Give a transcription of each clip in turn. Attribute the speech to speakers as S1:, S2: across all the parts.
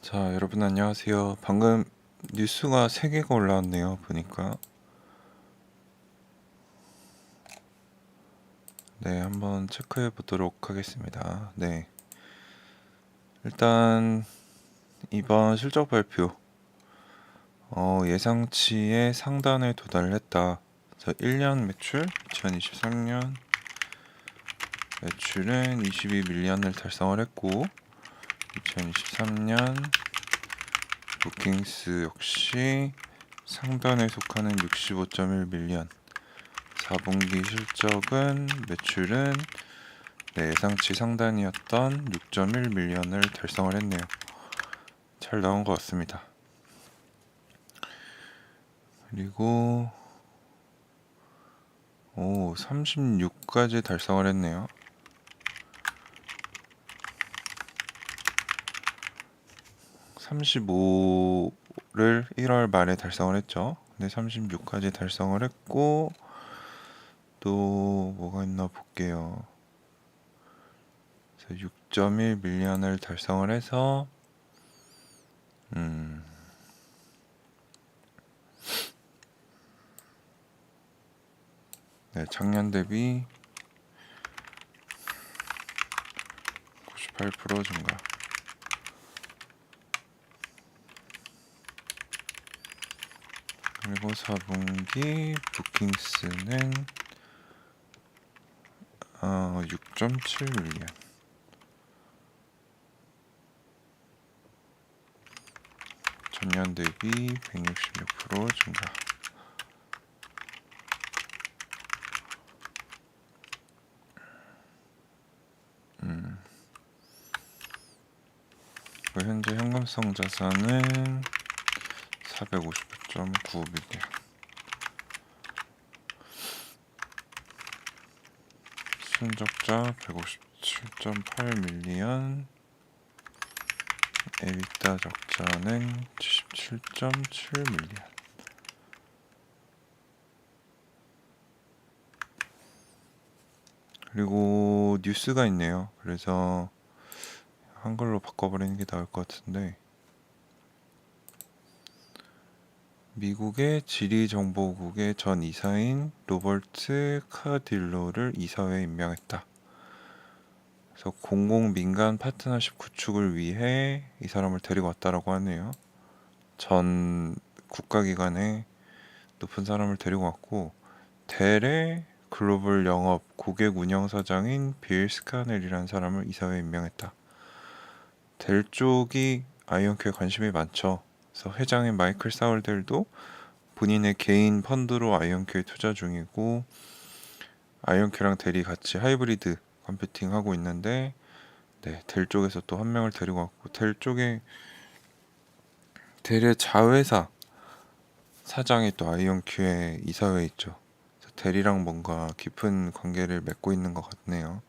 S1: 자, 여러분 안녕하세요. 방금 뉴스가 3개가 올라왔네요. 보니까. 네, 한번 체크해 보도록 하겠습니다. 네. 일단 이번 실적 발표 예상치의 상단에 도달을 했다. 그래서 1년 매출 2023년 매출은 22밀리언을 달성을 했고 2023년 부킹스 역시 상단에 속하는 65.1밀리언 4분기 실적은 매출은 예상치 상단이었던 6.1밀리언을 달성을 했네요. 잘 나온 것 같습니다. 그리고 36까지 달성을 했네요. 35를 1월 말에 달성을 했죠. 근데 36까지 달성을 했고 또 뭐가 있나 볼게요. 6.1밀리언을 달성을 해서 네, 작년 대비 98% 증가. 그리고 4분기 부킹스는 6.7밀리언. 전년 대비 166% 증가. 현재 현금성 자산은 459.9밀리언. 순적자 157.8밀리언. 에비타 적자는 77.7밀리언. 그리고 뉴스가 있네요. 그래서 한글로 바꿔버리는 게 나을 것 같은데, 미국의 지리정보국의 전 이사인 로버트 카딜로를 이사회에 임명했다. 그래서 공공민간 파트너십 구축을 위해 이 사람을 데리고 왔다라고 하네요. 전 국가기관에 높은 사람을 데리고 왔고, 델의 글로벌 영업 고객 운영사장인 빌 스카넬이라는 사람을 이사회에 임명했다. 델 쪽이 아이온큐에 관심이 많죠. 그래서 회장인 마이클 사울델도 본인의 개인 펀드로 아이온큐에 투자 중이고, 아이온큐랑 델이 같이 하이브리드 컴퓨팅 하고 있는데, 네, 델 쪽에서 또 한 명을 데리고 왔고, 델 쪽에 델의 자회사 사장이 또 아이온큐의 이사회에 있죠. 그래서 델이랑 뭔가 깊은 관계를 맺고 있는 것 같네요.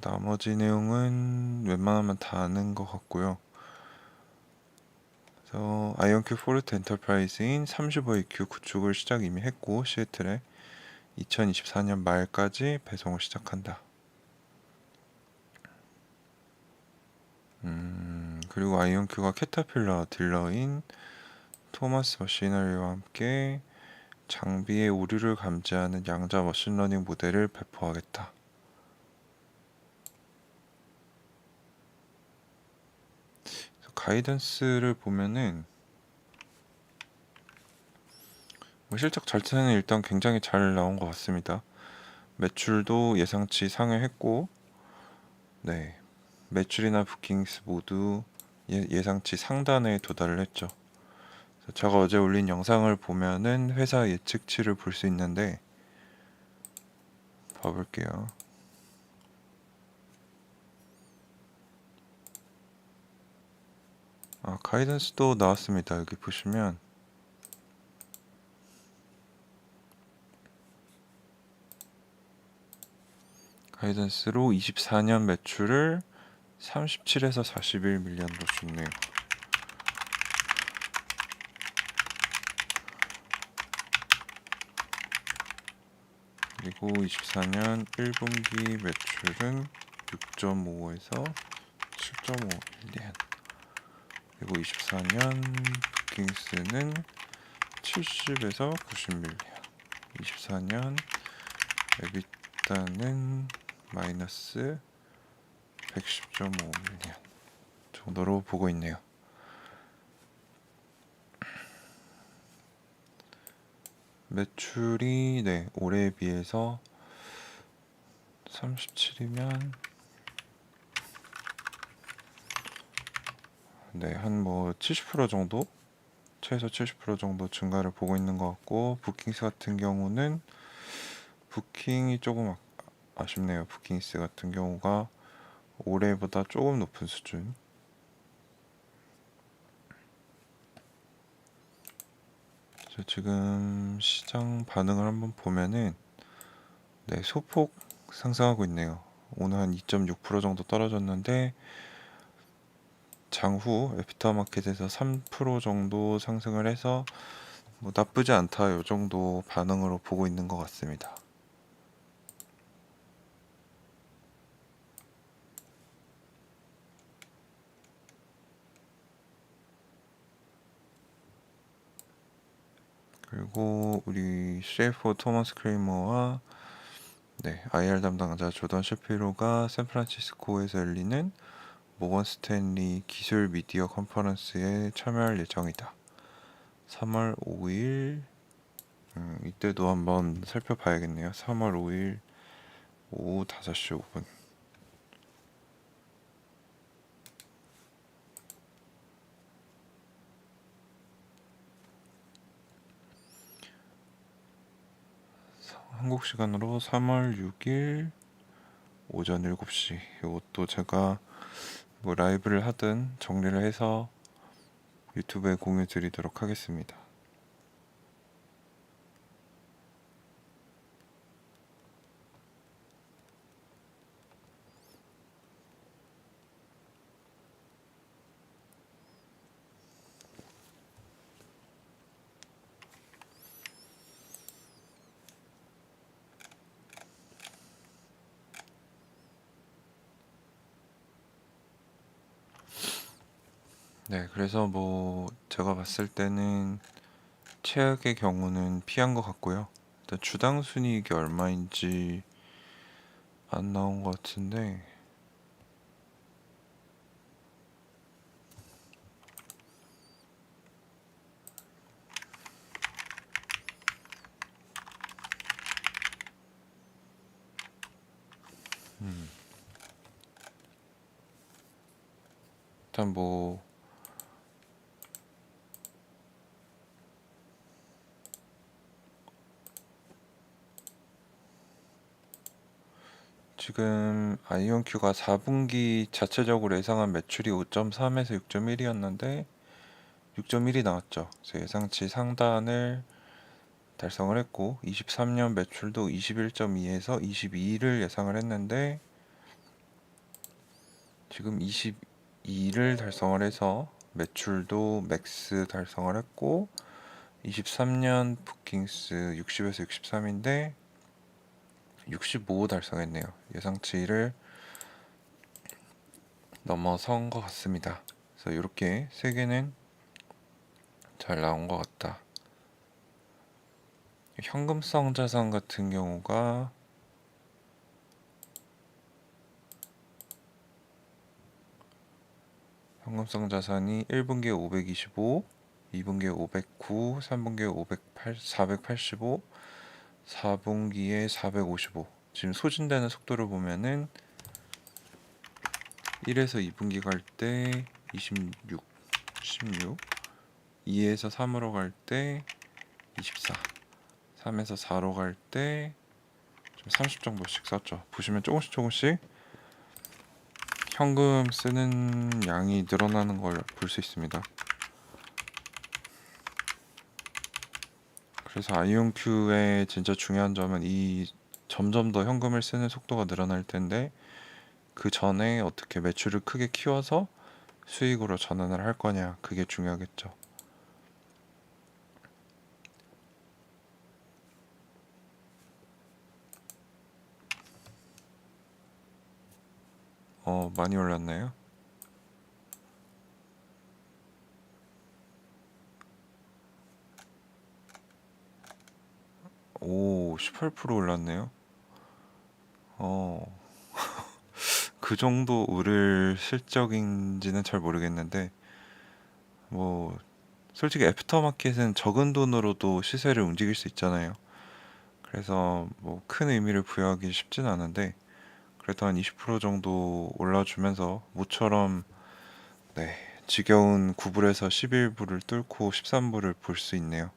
S1: 나머지 내용은 웬만하면 다 아는 것 같고요. 그래서 아이온큐 포르트 엔터프라이즈인 35EQ 구축을 시작 이미 했고, 시애틀에 2024년 말까지 배송을 시작한다. 그리고 아이온큐가 캐터필러 딜러인 토마스 머시너리와 함께 장비의 오류를 감지하는 양자 머신러닝 모델을 배포하겠다. 가이던스를 보면은 실적 자체는 일단 굉장히 잘 나온 것 같습니다. 매출도 예상치 상회했고, 네, 매출이나 부킹스 모두 예상치 상단에 도달을 했죠. 제가 어제 올린 영상을 보면은 회사 예측치를 볼 수 있는데, 봐볼게요. 가이던스도 나왔습니다. 여기 보시면 가이던스로 24년 매출을 37에서 41밀리언으로 줬네요. 그리고 24년 1분기 매출은 6.5에서 7.5 밀리언. 그리고 24년 부킹스는 70에서 90 밀리언. 24년 에비타는 마이너스 110.5 밀리언 정도로 보고 있네요. 매출이 올해에 비해서 37이면 한 70% 정도, 최소 70% 정도 증가를 보고 있는 것 같고, 부킹스 같은 경우는 부킹이 조금 아쉽네요. 부킹스 같은 경우가 올해보다 조금 높은 수준. 지금 시장 반응을 한번 보면은 소폭 상승하고 있네요. 오늘 한 2.6% 정도 떨어졌는데 장후 애프터마켓에서 3% 정도 상승을 해서 나쁘지 않다, 요 정도 반응으로 보고 있는 것 같습니다. 그리고 우리 CFO 토머스 크레이머와 IR 담당자 조던 셰피로가 샌프란시스코에서 열리는 모건 스탠리 기술 미디어 컨퍼런스에 참여할 예정이다. 3월 5일 이때도 한번 살펴봐야겠네요. 3월 5일 오후 5시 5분. 한국 시간으로 3월 6일 오전 7시. 이것도 제가 라이브를 하든 정리를 해서 유튜브에 공유 드리도록 하겠습니다. 그래서 제가 봤을 때는 최악의 경우는 피한 것 같고요. 일단 주당 순이익이 얼마인지 안 나온 것 같은데 일단 지금 아이온큐가 4분기 자체적으로 예상한 매출이 5.3에서 6.1이었는데 6.1이 나왔죠. 그래서 예상치 상단을 달성을 했고 23년 매출도 21.2에서 22를 예상을 했는데 지금 22를 달성을 해서 매출도 맥스 달성을 했고 23년 부킹스 60에서 63인데 65 달성했네요. 예상치를 넘어선 것 같습니다. 그래서 이렇게 세 개는 잘 나온 것 같다. 현금성 자산 같은 경우가 현금성 자산이 1분기에 525, 2분기에 509, 3분기에 485, 4분기에 455. 지금 소진되는 속도를 보면은 1에서 2분기 갈 때 26, 16, 2에서 3으로 갈 때 24, 3에서 4로 갈 때 좀 30 정도씩 썼죠. 보시면 조금씩 현금 쓰는 양이 늘어나는 걸 볼 수 있습니다. 그래서 아이온큐의 진짜 중요한 점은 이 점점 더 현금을 쓰는 속도가 늘어날 텐데 그 전에 어떻게 매출을 크게 키워서 수익으로 전환을 할 거냐, 그게 중요하겠죠. 많이 올랐나요? 오, 18% 올랐네요. 어, 그 정도 오를 실적인지는 잘 모르겠는데, 뭐, 솔직히 애프터마켓은 적은 돈으로도 시세를 움직일 수 있잖아요. 그래서 뭐 큰 의미를 부여하기 쉽진 않은데, 그래도 한 20% 정도 올라주면서 모처럼, 네, 지겨운 9불에서 11불을 뚫고 13불을 볼 수 있네요.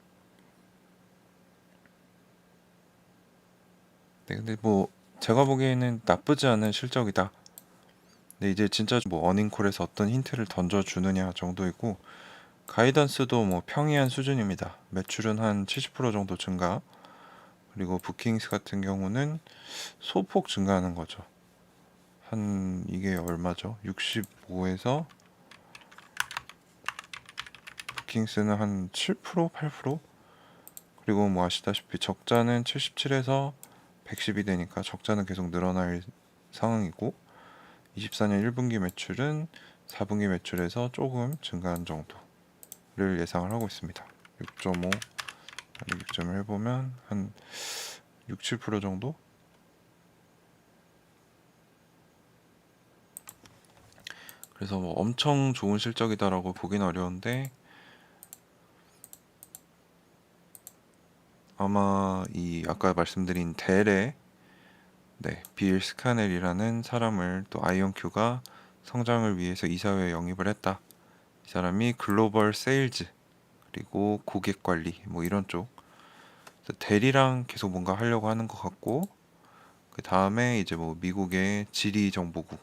S1: 네, 근데 뭐 제가 보기에는 나쁘지 않은 실적이다. 근데 이제 진짜 뭐 어닝콜에서 어떤 힌트를 던져주느냐 정도이고, 가이던스도 뭐 평이한 수준입니다. 매출은 한 70% 정도 증가, 그리고 부킹스 같은 경우는 소폭 증가하는 거죠. 한 이게 얼마죠? 65에서 부킹스는 한 7%, 8%? 그리고 뭐 아시다시피 적자는 77에서 110이 되니까 적자는 계속 늘어날 상황이고, 24년 1분기 매출은 4분기 매출에서 조금 증가한 정도를 예상을 하고 있습니다. 6.5, 6.1 해보면 한 6, 7% 정도? 그래서 뭐 엄청 좋은 실적이다라고 보긴 어려운데, 아마 이 아까 말씀드린 델의, 네, 빌 스카넬이라는 사람을 또 아이온큐가 성장을 위해서 이사회에 영입을 했다. 이 사람이 글로벌 세일즈 그리고 고객 관리 뭐 이런 쪽, 그래서 델이랑 계속 뭔가 하려고 하는 것 같고, 그 다음에 이제 뭐 미국의 지리정보국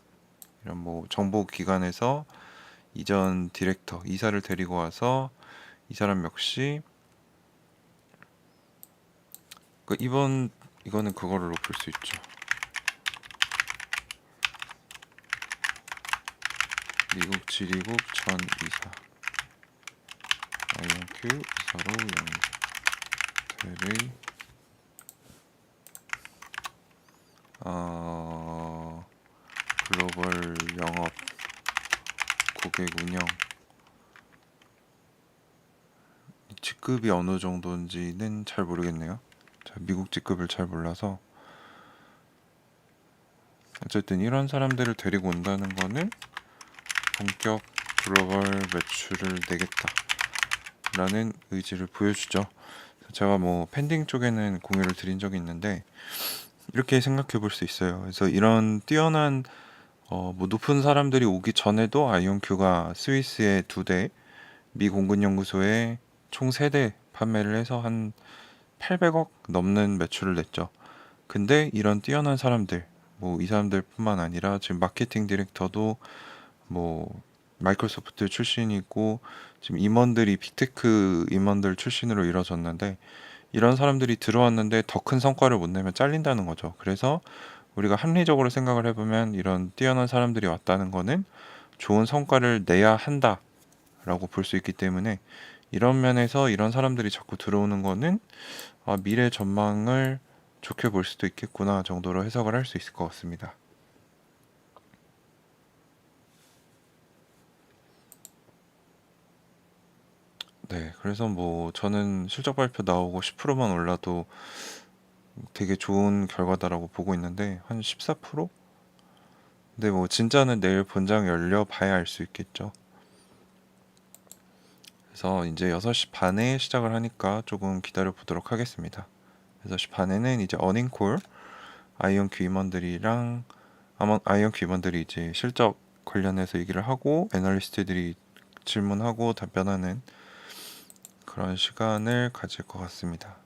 S1: 이런 뭐 정보기관에서 이전 디렉터 이사를 데리고 와서, 이 사람 역시 이거는 그거로 볼 수 있죠. 미국 지리국 전 이사, 아이온큐 이사로 영입. 델의 글로벌 영업 고객 운영, 직급이 어느 정도인지는 잘 모르겠네요. 제가 미국 직급을 잘 몰라서. 어쨌든 이런 사람들을 데리고 온다는 거는 본격 글로벌 매출을 내겠다라는 의지를 보여주죠. 제가 뭐 팬딩 쪽에는 공유를 드린 적이 있는데, 이렇게 생각해 볼 수 있어요. 그래서 이런 뛰어난 뭐 높은 사람들이 오기 전에도 아이온큐가 스위스에 2대, 미 공군연구소에 총 3대 판매를 해서 한 800억 넘는 매출을 냈죠. 근데 이런 뛰어난 사람들, 뭐 이 사람들뿐만 아니라 지금 마케팅 디렉터도 뭐 마이크로소프트 출신이고, 지금 임원들이 빅테크 임원들 출신으로 이루어졌는데, 이런 사람들이 들어왔는데 더 큰 성과를 못 내면 잘린다는 거죠. 그래서 우리가 합리적으로 생각을 해보면, 이런 뛰어난 사람들이 왔다는 거는 좋은 성과를 내야 한다라고 볼 수 있기 때문에, 이런 면에서 이런 사람들이 자꾸 들어오는 거는 미래 전망을 좋게 볼 수도 있겠구나 정도로 해석을 할 수 있을 것 같습니다. 네, 그래서 뭐 저는 실적 발표 나오고 10%만 올라도 되게 좋은 결과다라고 보고 있는데, 한 14%? 근데 뭐 진짜는 내일 본장 열려 봐야 알 수 있겠죠. 그래서 이제 6시 반에 시작을 하니까 조금 기다려 보도록 하겠습니다. 6시 반에는 이제 어닝콜, 아이온큐 임원들이랑, 아마 아이온큐 임원들이 이제 실적 관련해서 얘기를 하고, 애널리스트들이 질문하고 답변하는 그런 시간을 가질 것 같습니다.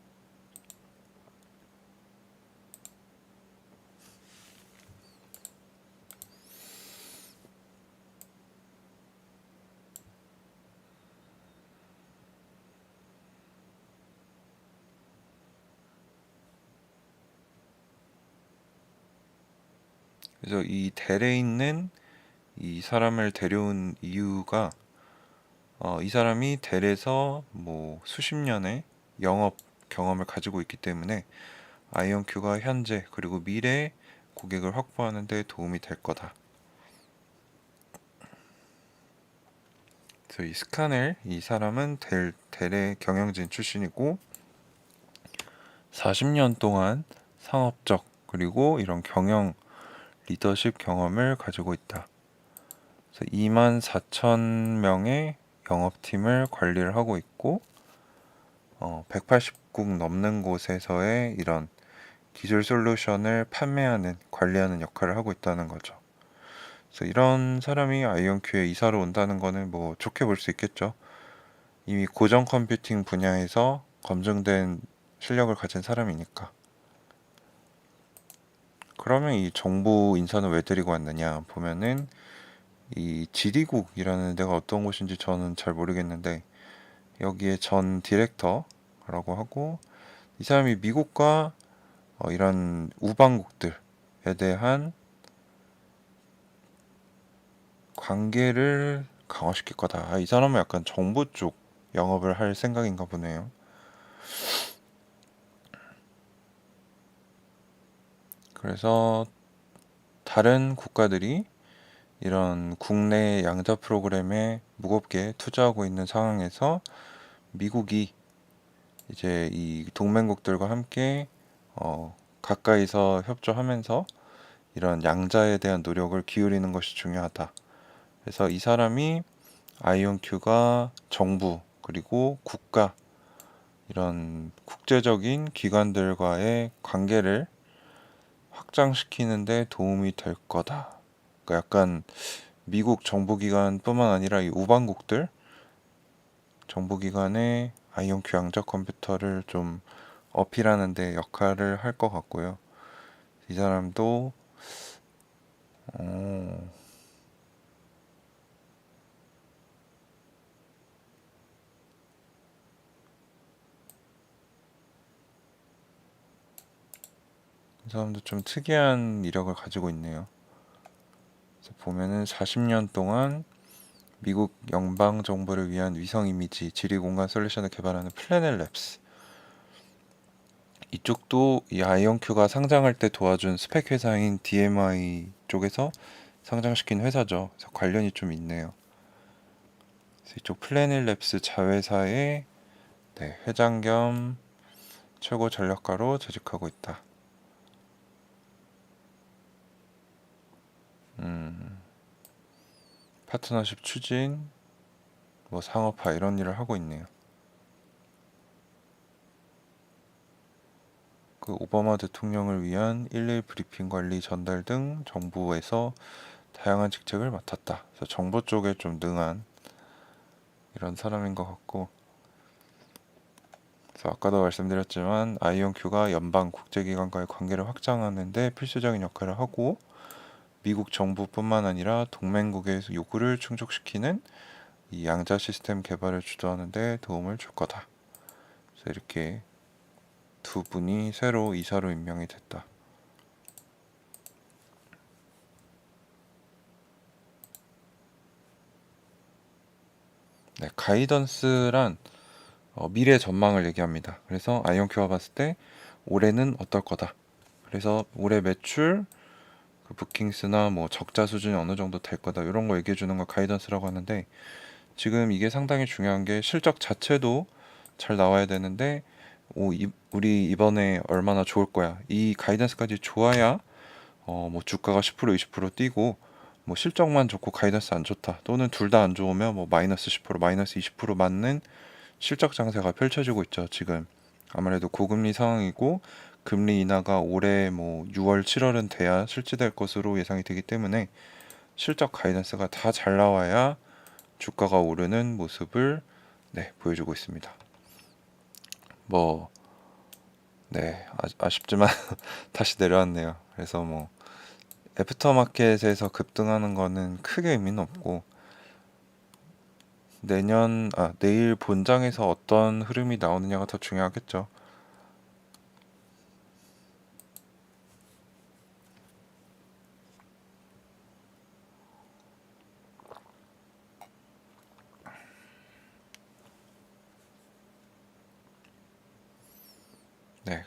S1: 그래서 이 델에 있는 이 사람을 데려온 이유가, 이 사람이 델에서 뭐 수십 년의 영업 경험을 가지고 있기 때문에 아이온큐가 현재 그리고 미래의 고객을 확보하는 데 도움이 될 거다. 그래서 이 스카넬 이 사람은 델의 경영진 출신이고 40년 동안 상업적 그리고 이런 경영 리더십 경험을 가지고 있다. 그래서 2만 4천 명의 영업팀을 관리를 하고 있고 180국 넘는 곳에서의 이런 기술 솔루션을 판매하는 관리하는 역할을 하고 있다는 거죠. 그래서 이런 사람이 아이온큐에 이사로 온다는 거는 뭐 좋게 볼 수 있겠죠. 이미 고전 컴퓨팅 분야에서 검증된 실력을 가진 사람이니까. 그러면 이 정부 인사는 왜 데리고 왔느냐 보면은 이 지리국이라는 데가 어떤 곳인지 저는 잘 모르겠는데 여기에 전 디렉터라고 하고 이 사람이 미국과 이런 우방국들에 대한 관계를 강화시킬 거다. 이 사람은 약간 정부 쪽 영업을 할 생각인가 보네요. 그래서 다른 국가들이 이런 국내 양자 프로그램에 무겁게 투자하고 있는 상황에서 미국이 이제 이 동맹국들과 함께 가까이서 협조하면서 이런 양자에 대한 노력을 기울이는 것이 중요하다. 그래서 이 사람이 아이온큐가 정부 그리고 국가 이런 국제적인 기관들과의 관계를 확장시키는 데 도움이 될 거다. 그러니까 약간 미국 정부기관뿐만 아니라 이 우방국들 정부기관의 아이온큐 양자 컴퓨터를 좀 어필하는 데 역할을 할 것 같고요. 이 사람도 이 사람도 좀 특이한 이력을 가지고 있네요. 그래서 보면은 40년 동안 미국 연방 정부를 위한 위성 이미지 지리 공간 솔루션을 개발하는 플래넷 랩스 이쪽도 이 아이온큐가 상장할 때 도와준 스펙 회사인 DMI 쪽에서 상장시킨 회사죠. 그래서 관련이 좀 있네요. 그래서 이쪽 플래닛 랩스 자회사의 회장 겸 최고 전략가로 재직하고 있다. 파트너십 추진, 뭐 상업화 이런 일을 하고 있네요. 그 오바마 대통령을 위한 일일 브리핑 관리 전달 등 정부에서 다양한 직책을 맡았다. 그래서 정보 쪽에 좀 능한 이런 사람인 것 같고, 그래서 아까도 말씀드렸지만 아이온큐가 연방 국제기관과의 관계를 확장하는 데 필수적인 역할을 하고 미국 정부뿐만 아니라 동맹국의 요구를 충족시키는 이 양자 시스템 개발을 주도하는 데 도움을 줄 거다. 그래서 이렇게 두 분이 새로 이사로 임명이 됐다. 네, 가이던스란 미래 전망을 얘기합니다. 그래서 아이온큐가 봤을 때 올해는 어떨 거다. 그래서 올해 매출, 그 부킹스나 뭐 적자 수준이 어느 정도 될 거다. 이런 거 얘기해 주는 걸 가이던스라고 하는데 지금 이게 상당히 중요한 게 실적 자체도 잘 나와야 되는데 우리 이번에 얼마나 좋을 거야. 이 가이던스까지 좋아야 뭐 주가가 10% 20% 뛰고 뭐 실적만 좋고 가이던스 안 좋다. 또는 둘 다 안 좋으면 뭐 마이너스 10% 마이너스 20% 맞는 실적 장세가 펼쳐지고 있죠. 지금 아무래도 고금리 상황이고 금리 인하가 올해 뭐 6월 7월은 돼야 실지될 것으로 예상이 되기 때문에 실적 가이던스가 다 잘 나와야 주가가 오르는 모습을 보여주고 있습니다. 뭐 아쉽지만 다시 내려왔네요. 그래서 뭐 애프터마켓에서 급등하는 거는 크게 의미는 없고 내일 본장에서 어떤 흐름이 나오느냐가 더 중요하겠죠.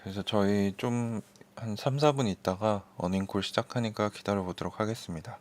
S1: 그래서 저희 좀 한 3, 4분 있다가 어닝콜 시작하니까 기다려 보도록 하겠습니다.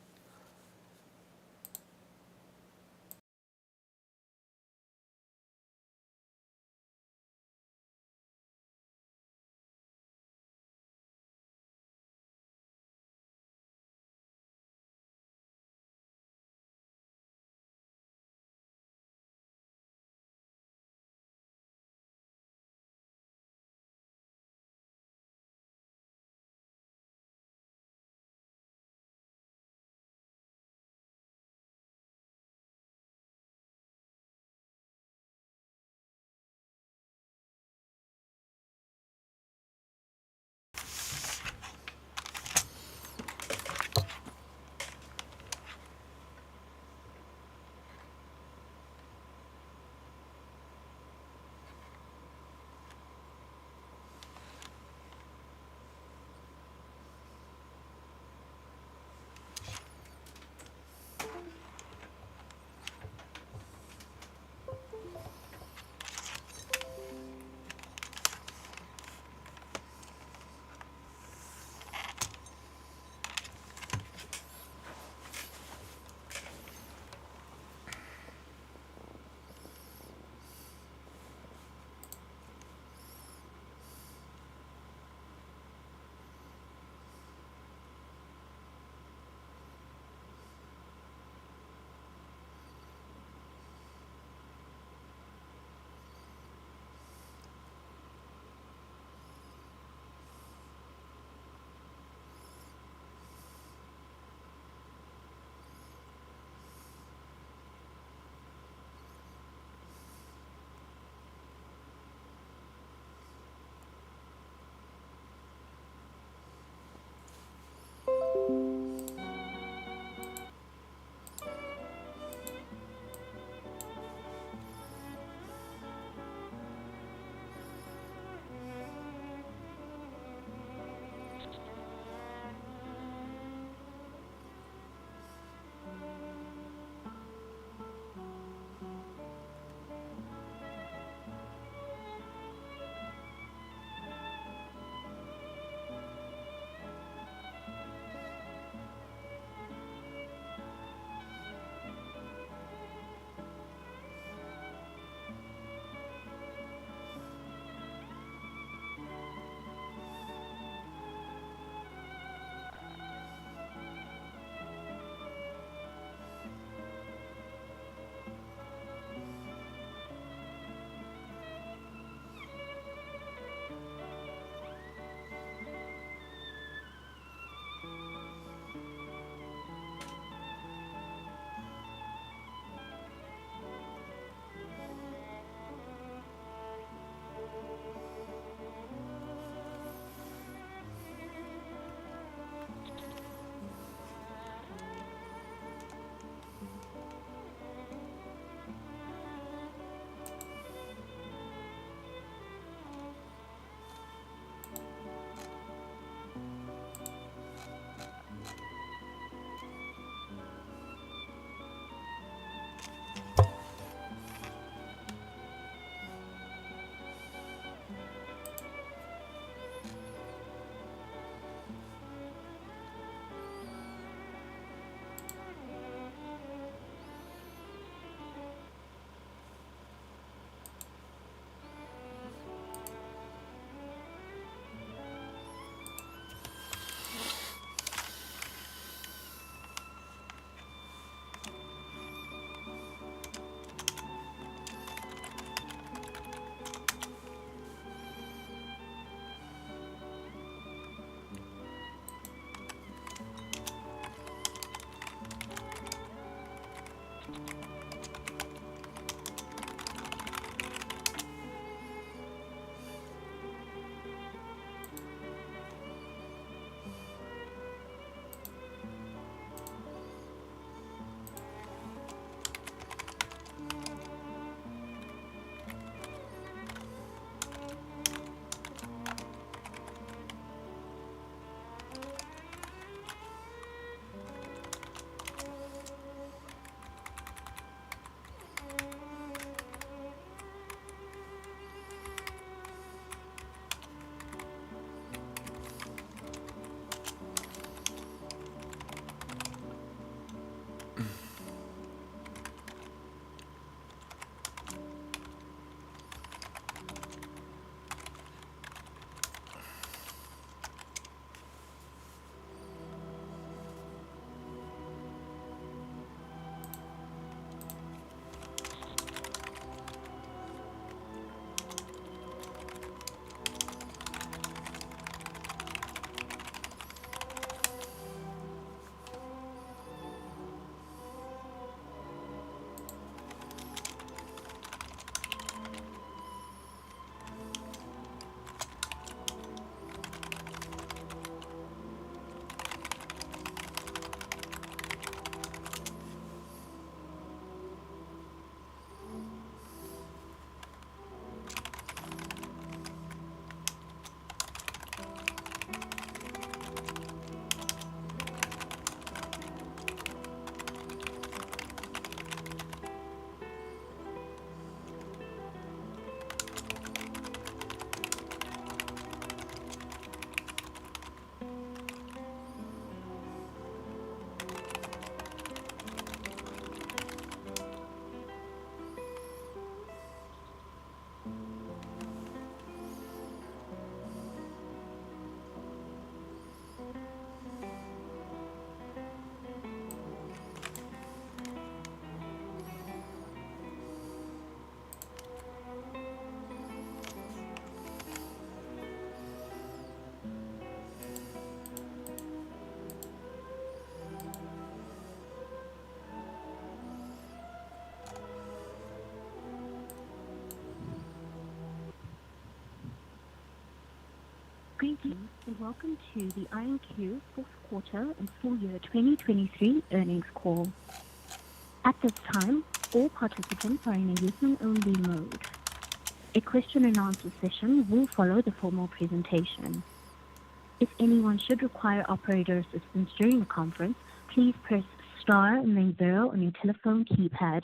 S2: Greetings and welcome to the IonQ fourth quarter and full year 2023 earnings call. At this time, all participants are in a listen-only mode. A question and answer session will follow the formal presentation. If anyone should require operator assistance during the conference, please press star and then 0 on your telephone keypad.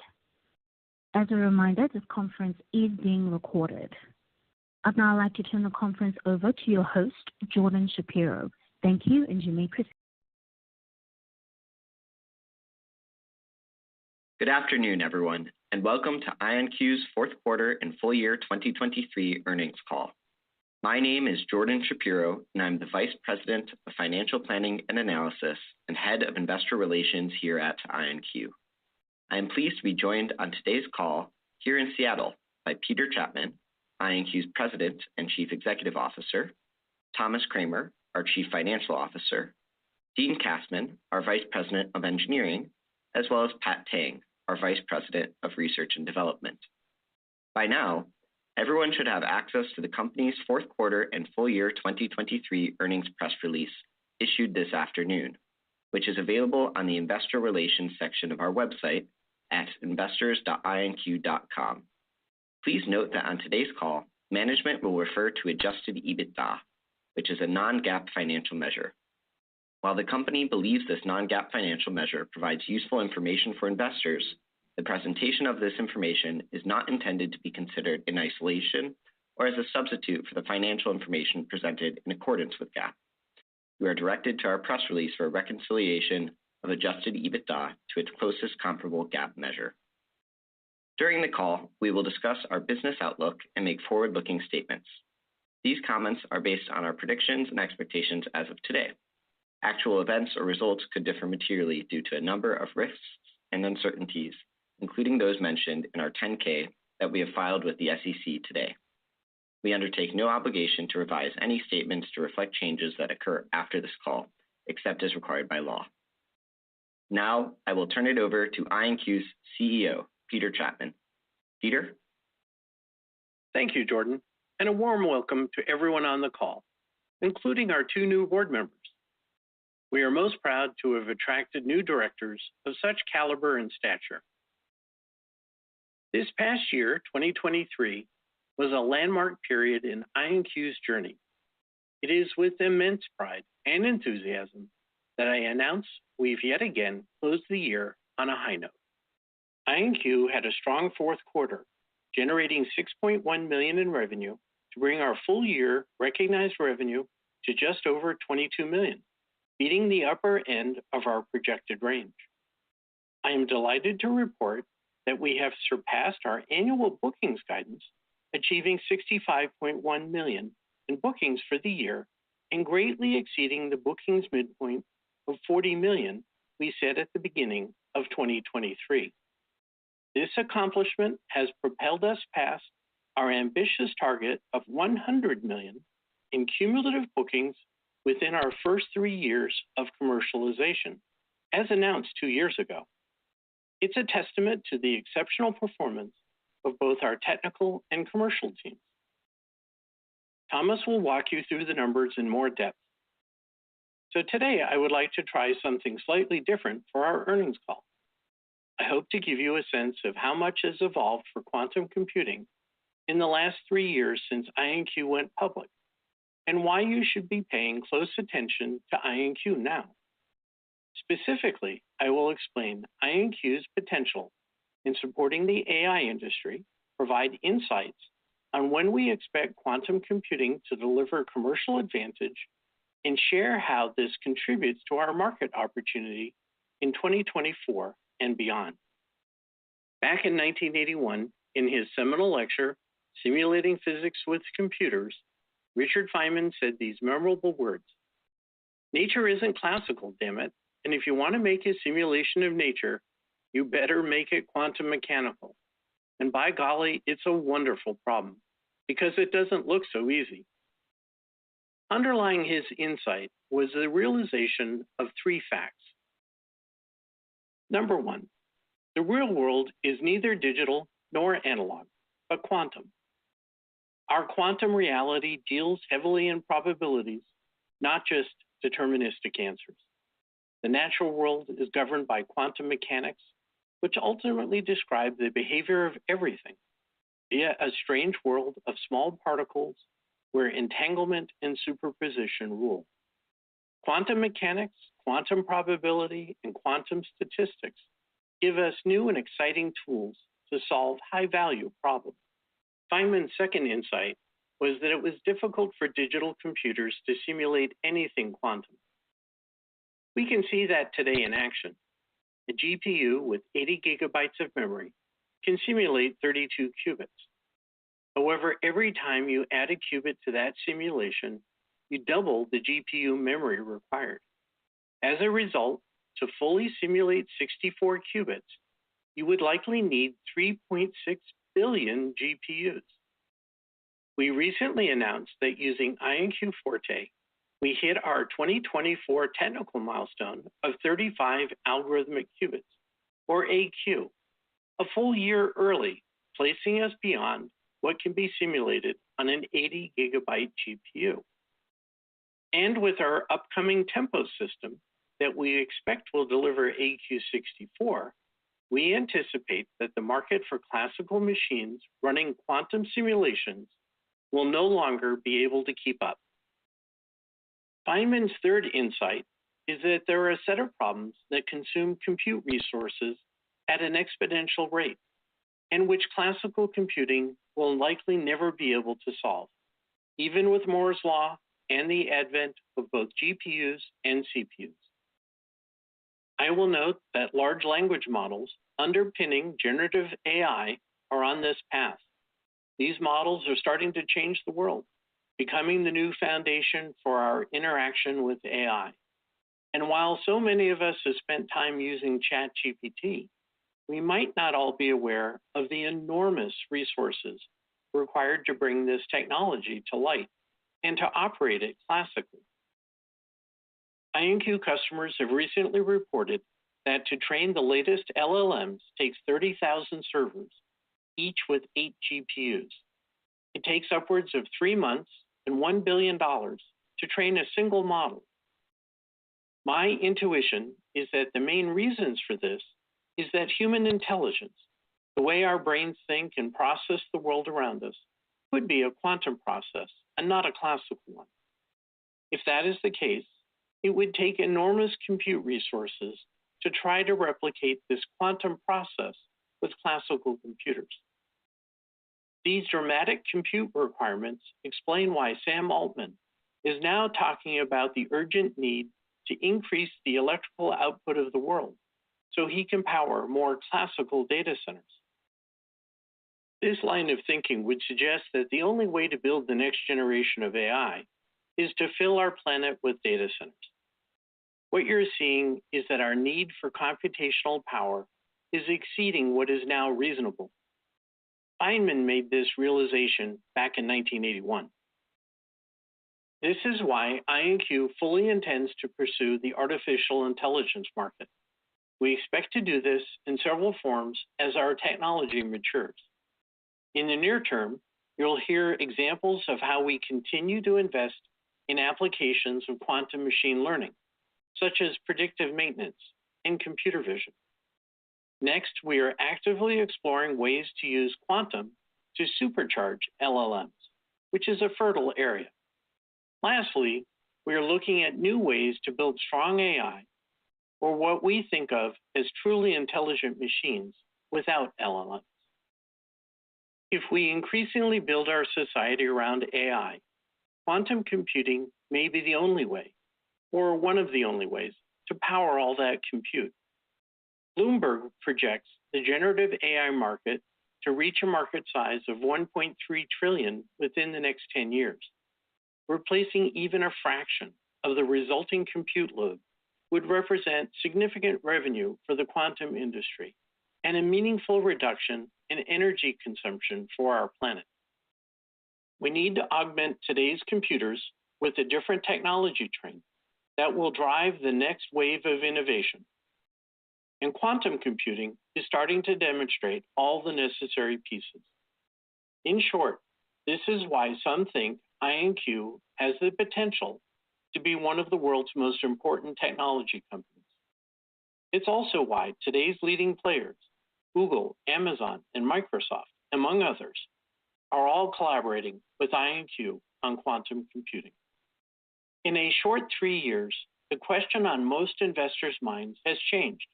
S2: As a reminder, this conference is being recorded. I'd now like to turn the conference over to your host, Jordan Shapiro. Thank you, and you may proceed.
S3: Good afternoon, everyone, and welcome to IonQ's fourth quarter and full year 2023 earnings call. My name is Jordan Shapiro, and I'm the Vice President of Financial Planning and Analysis and Head of Investor Relations here at IonQ. I am pleased to be joined on today's call here in Seattle by Peter Chapman, IonQ's President and Chief Executive Officer, Thomas Kramer, our Chief Financial Officer, Dean Kassman, our Vice President of Engineering, as well as Pat Tang, our Vice President of Research and Development. By now, everyone should have access to the company's fourth quarter and full year 2023 earnings press release issued this afternoon, which is available on the Investor Relations section of our website at investors.ionq.com. Please note that on today's call, management will refer to adjusted EBITDA, which is a non-GAAP financial measure. While the company believes this non-GAAP financial measure provides useful information for investors, the presentation of this information is not intended to be considered in isolation or as a substitute for the financial information presented in accordance with GAAP. You are directed to our press release for a reconciliation of adjusted EBITDA to its closest comparable GAAP measure. During the call, we will discuss our business outlook and make forward-looking statements. These comments are based on our predictions and expectations as of today. Actual events or results could differ materially due to a number of risks and uncertainties, including those mentioned in our 10-K that we have filed with the SEC today. We undertake no obligation to revise any statements to reflect changes that occur after this call, except as required by law. Now, I will turn it over to IonQ's CEO, Peter Chapman. Peter?
S4: Thank you, Jordan, and a warm welcome to everyone on the call, including our 2 new board members. We are most proud to have attracted new directors of such caliber and stature. This past year, 2023, was a landmark period in IonQ's journey. It is with immense pride and enthusiasm that I announce we've yet again closed the year on a high note. IonQ had a strong fourth quarter, generating $6.1 million in revenue to bring our full year recognized revenue to just over $22 million, beating the upper end of our projected range. I am delighted to report that we have surpassed our annual bookings guidance, achieving $65.1 million in bookings for the year and greatly exceeding the bookings midpoint of $40 million we set at the beginning of 2023. This accomplishment has propelled us past our ambitious target of $100 million in cumulative bookings within our first 3 years of commercialization, as announced 2 years ago. It's a testament to the exceptional performance of both our technical and commercial teams. Thomas will walk you through the numbers in more depth. So today, I would like to try something slightly different for our earnings call. I hope to give you a sense of how much has evolved for quantum computing in the last 3 years since IonQ went public, and why you should be paying close attention to IonQ now. Specifically, I will explain IonQ's potential in supporting the AI industry, provide insights on when we expect quantum computing to deliver commercial advantage, and share how this contributes to our market opportunity in 2024 and beyond. Back in 1981, in his seminal lecture, Simulating Physics with Computers, Richard Feynman said these memorable words: "Nature isn't classical, damn it, and if you want to make a simulation of nature, you better make it quantum mechanical. And by golly, it's a wonderful problem, because it doesn't look so easy." Underlying his insight was the realization of 3 facts. Number 1, the real world is neither digital nor analog, but quantum. Our quantum reality deals heavily in probabilities, not just deterministic answers. The natural world is governed by quantum mechanics, which ultimately describe the behavior of everything via a strange world of small particles where entanglement and superposition rule. Quantum mechanics, quantum probability, and quantum statistics give us new and exciting tools to solve high-value problems. Feynman's second insight was that it was difficult for digital computers to simulate anything quantum. We can see that today in action. A GPU with 80 gigabytes of memory can simulate 32 qubits. However, every time you add a qubit to that simulation, you double the GPU memory required. As a result, to fully simulate 64 qubits, you would likely need 3.6 billion GPUs. We recently announced that using IonQ Forte, we hit our 2024 technical milestone of 35 algorithmic qubits, or AQ, a full year early, placing us beyond what can be simulated on an 80 gigabyte GPU. And with our upcoming Tempo system that we expect will deliver AQ64, we anticipate that the market for classical machines running quantum simulations will no longer be able to keep up. Feynman's third insight is that there are a set of problems that consume compute resources at an exponential rate, and which classical computing will likely never be able to solve, even with Moore's law and the advent of both GPUs and CPUs. I will note that large language models underpinning generative AI are on this path. These models are starting to change the world, becoming the new foundation for our interaction with AI. And while so many of us have spent time using ChatGPT, we might not all be aware of the enormous resources required to bring this technology to light and to operate it classically. IonQ customers have recently reported that to train the latest LLMs takes 30,000 servers, each with 8 GPUs. It takes upwards of 3 months and $1 billion to train a single model. My intuition is that the main reasons for this is that human intelligence, the way our brains think and process the world around us, could be a quantum process and not a classical one. If that is the case, it would take enormous compute resources to try to replicate this quantum process with classical computers. These dramatic compute requirements explain why Sam Altman is now talking about the urgent need to increase the electrical output of the world so he can power more classical data centers. This line of thinking would suggest that the only way to build the next generation of AI is to fill our planet with data centers. What you're seeing is that our need for computational power is exceeding what is now reasonable. Feynman made this realization back in 1981. This is why IonQ fully intends to pursue the artificial intelligence market. We expect to do this in several forms as our technology matures. In the near term, you'll hear examples of how we continue to invest in applications of quantum machine learning, such as predictive maintenance and computer vision. Next, we are actively exploring ways to use quantum to supercharge LLMs, which is a fertile area. Lastly, we are looking at new ways to build strong AI, or what we think of as truly intelligent machines without LLMs. If we increasingly build our society around AI, quantum computing may be the only way, or one of the only ways, to power all that compute. Bloomberg projects the generative AI market to reach a market size of 1.3 trillion within the next 10 years. Replacing even a fraction of the resulting compute load would represent significant revenue for the quantum industry and a meaningful reduction in energy consumption for our planet. We need to augment today's computers with a different technology train that will drive the next wave of innovation. And quantum computing is starting to demonstrate all the necessary pieces. In short, This is why some think IonQ has the potential to be one of the world's most important technology companies. It's also why today's leading players, Google, Amazon, and Microsoft, among others, are all collaborating with IonQ on quantum computing. In a short 3 years, the question on most investors' minds has changed.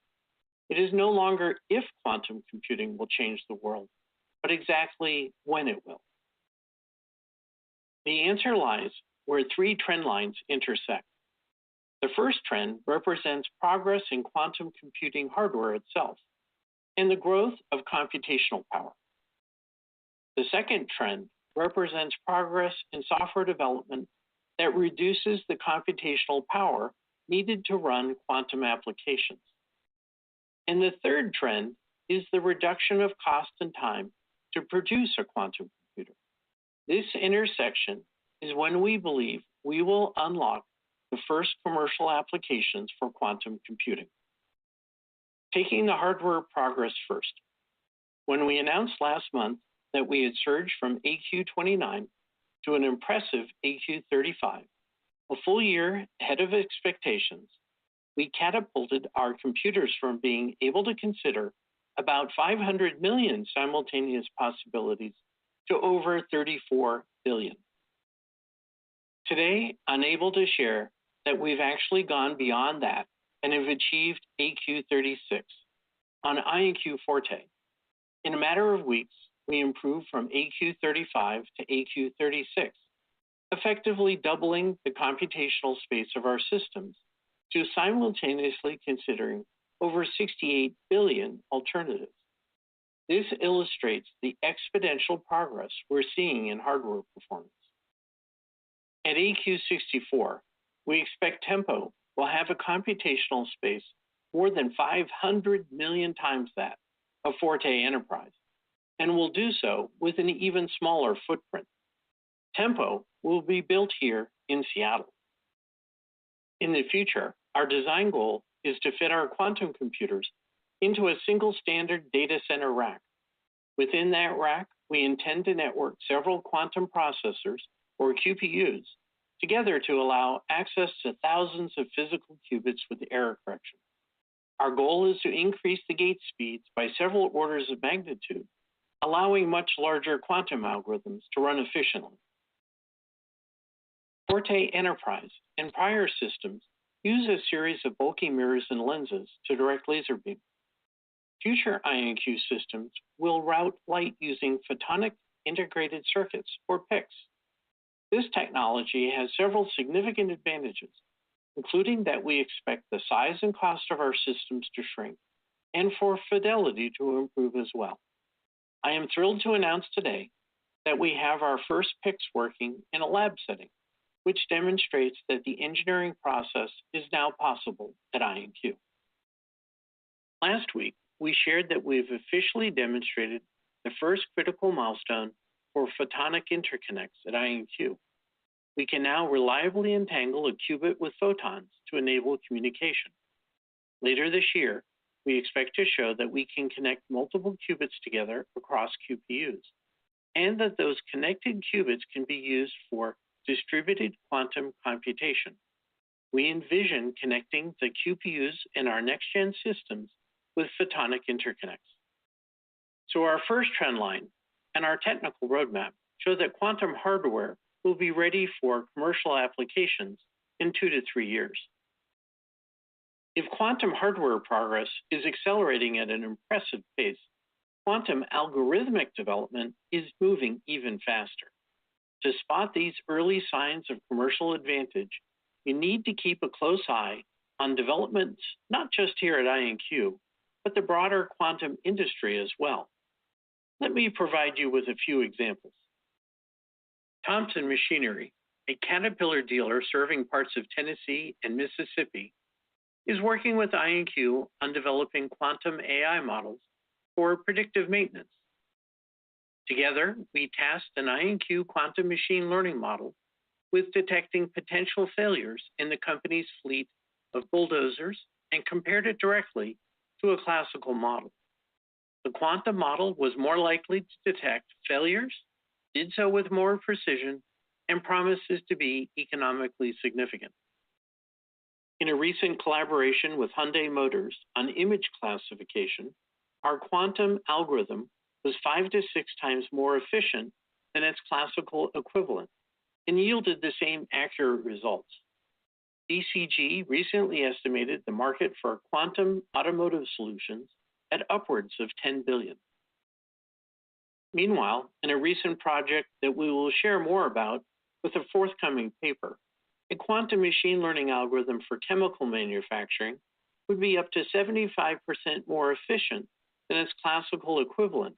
S4: It is no longer if quantum computing will change the world, but exactly when it will. The answer lies where 3 trend lines intersect. The first trend represents progress in quantum computing hardware itself and the growth of computational power. The second trend represents progress in software development that reduces the computational power needed to run quantum applications. And the third trend is the reduction of cost and time to produce a quantum computer. This intersection is when we believe we will unlock the first commercial applications for quantum computing. Taking the hardware progress first. When we announced last month that we had surged from AQ29 to an impressive AQ35, a full year ahead of expectations, we catapulted our computers from being able to consider about 500 million simultaneous possibilities to over 34 billion. Today, I'm able to share that we've actually gone beyond that and have achieved AQ36 on IonQ Forte. In a matter of weeks, we improved from AQ35 to AQ36, effectively doubling the computational space of our systems to simultaneously considering over 68 billion alternatives. This illustrates the exponential progress we're seeing in hardware performance. At AQ64, we expect Tempo will have a computational space more than 500 million times that of Forte Enterprise, and will do so with an even smaller footprint. Tempo will be built here in Seattle. In the future, our design goal is to fit our quantum computers into a single standard data center rack. Within that rack, we intend to network several quantum processors, or QPUs, together to allow access to thousands of physical qubits with error correction. Our goal is to increase the gate speeds by several orders of magnitude, allowing much larger quantum algorithms to run efficiently. Forte Enterprise and prior systems use a series of bulky mirrors and lenses to direct laser beam. Future IonQ systems will route light using photonic integrated circuits, or PICs. This technology has several significant advantages, including that we expect the size and cost of our systems to shrink and for fidelity to improve as well. I am thrilled to announce today that we have our first PICs working in a lab setting, which demonstrates that the engineering process is now possible at IonQ. Last week, we shared that we've officially demonstrated the first critical milestone for photonic interconnects at IonQ. We can now reliably entangle a qubit with photons to enable communication. Later this year, we expect to show that we can connect multiple qubits together across QPUs, and that those connected qubits can be used for distributed quantum computation. We envision connecting the QPUs in our next-gen systems with photonic interconnects. So our first trend line and our technical roadmap show that quantum hardware will be ready for commercial applications in 2 to 3 years. If quantum hardware progress is accelerating at an impressive pace, quantum algorithmic development is moving even faster. To spot these early signs of commercial advantage, you need to keep a close eye on developments not just here at IonQ, but the broader quantum industry as well. Let me provide you with a few examples. Thompson Machinery, a Caterpillar dealer serving parts of Tennessee and Mississippi, is working with IonQ on developing quantum AI models for predictive maintenance. Together, we tasked an IonQ quantum machine learning model with detecting potential failures in the company's fleet of bulldozers and compared it directly to a classical model. The quantum model was more likely to detect failures did so with more precision, and promises to be economically significant. In a recent collaboration with Hyundai Motors on image classification, our quantum algorithm was 5 to 6 times more efficient than its classical equivalent and yielded the same accurate results. BCG recently estimated the market for quantum automotive solutions at upwards of $10 billion. Meanwhile, in a recent project that we will share more about with a forthcoming paper, a quantum machine learning algorithm for chemical manufacturing would be up to 75% more efficient than its classical equivalent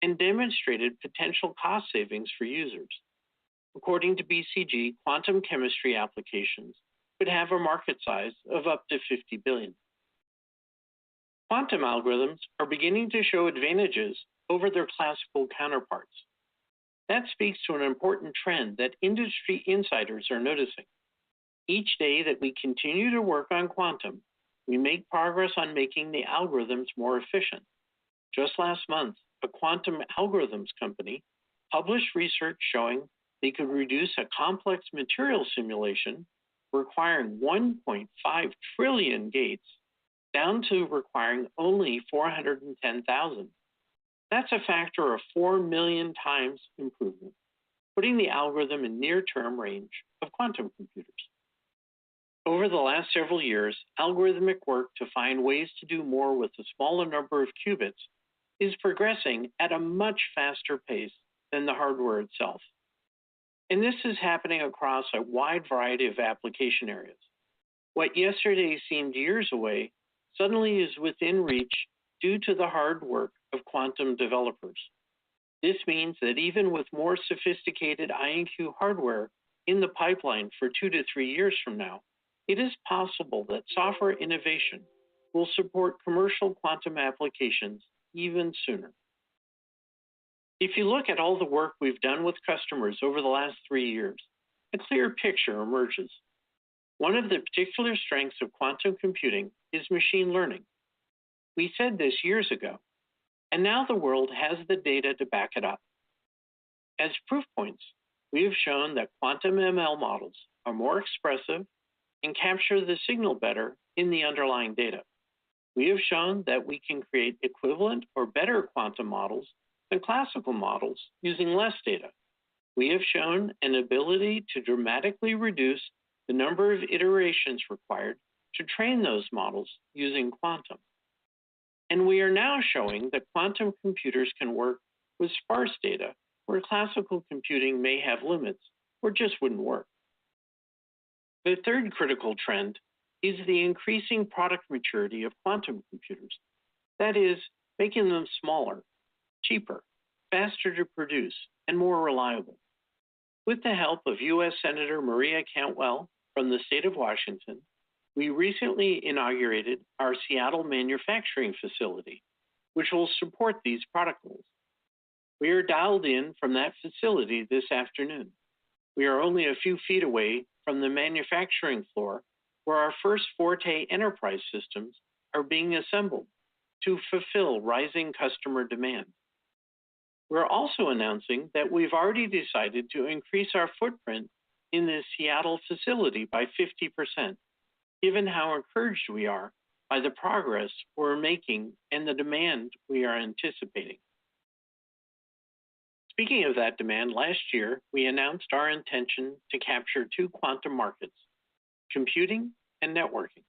S4: and demonstrated potential cost savings for users. According to BCG, quantum chemistry applications could have a market size of up to $50 billion. Quantum algorithms are beginning to show advantages over their classical counterparts. That speaks to an important trend that industry insiders are noticing. Each day that we continue to work on quantum, we make progress on making the algorithms more efficient. Just last month, a quantum algorithms company published research showing they could reduce a complex material simulation requiring 1.5 trillion gates down to requiring only 410,000. That's a factor of 4 million times improvement, putting the algorithm in near-term range of quantum computers. Over the last several years, algorithmic work to find ways to do more with a smaller number of qubits is progressing at a much faster pace than the hardware itself. And this is happening across a wide variety of application areas. What yesterday seemed years away suddenly is within reach due to the hard work of quantum developers. This means that even with more sophisticated IonQ hardware in the pipeline for 2 to 3 years from now, it is possible that software innovation will support commercial quantum applications even sooner. If you look at all the work we've done with customers over the last 3 years, a clear picture emerges. One of the particular strengths of quantum computing is machine learning. We said this years ago, and now the world has the data to back it up. As proof points, we have shown that quantum ML models are more expressive and capture the signal better in the underlying data. We have shown that we can create equivalent or better quantum models than classical models using less data. We have shown an ability to dramatically reduce the number of iterations required to train those models using quantum. And we are now showing that quantum computers can work with sparse data where classical computing may have limits or just wouldn't work. The third critical trend is the increasing product maturity of quantum computers. That is, making them smaller, cheaper, faster to produce, and more reliable. With the help of U.S. Senator Maria Cantwell from the state of Washington, we recently inaugurated our Seattle manufacturing facility, which will support these product goals. We are dialed in from that facility this afternoon. We are only a few feet away from the manufacturing floor where our first Forte enterprise systems are being assembled to fulfill rising customer demand. We're also announcing that we've already decided to increase our footprint in the Seattle facility by 50%, given how encouraged we are by the progress we're making and the demand we are anticipating. Speaking of that demand, last year, we announced our intention to capture 2 quantum markets, computing and networking.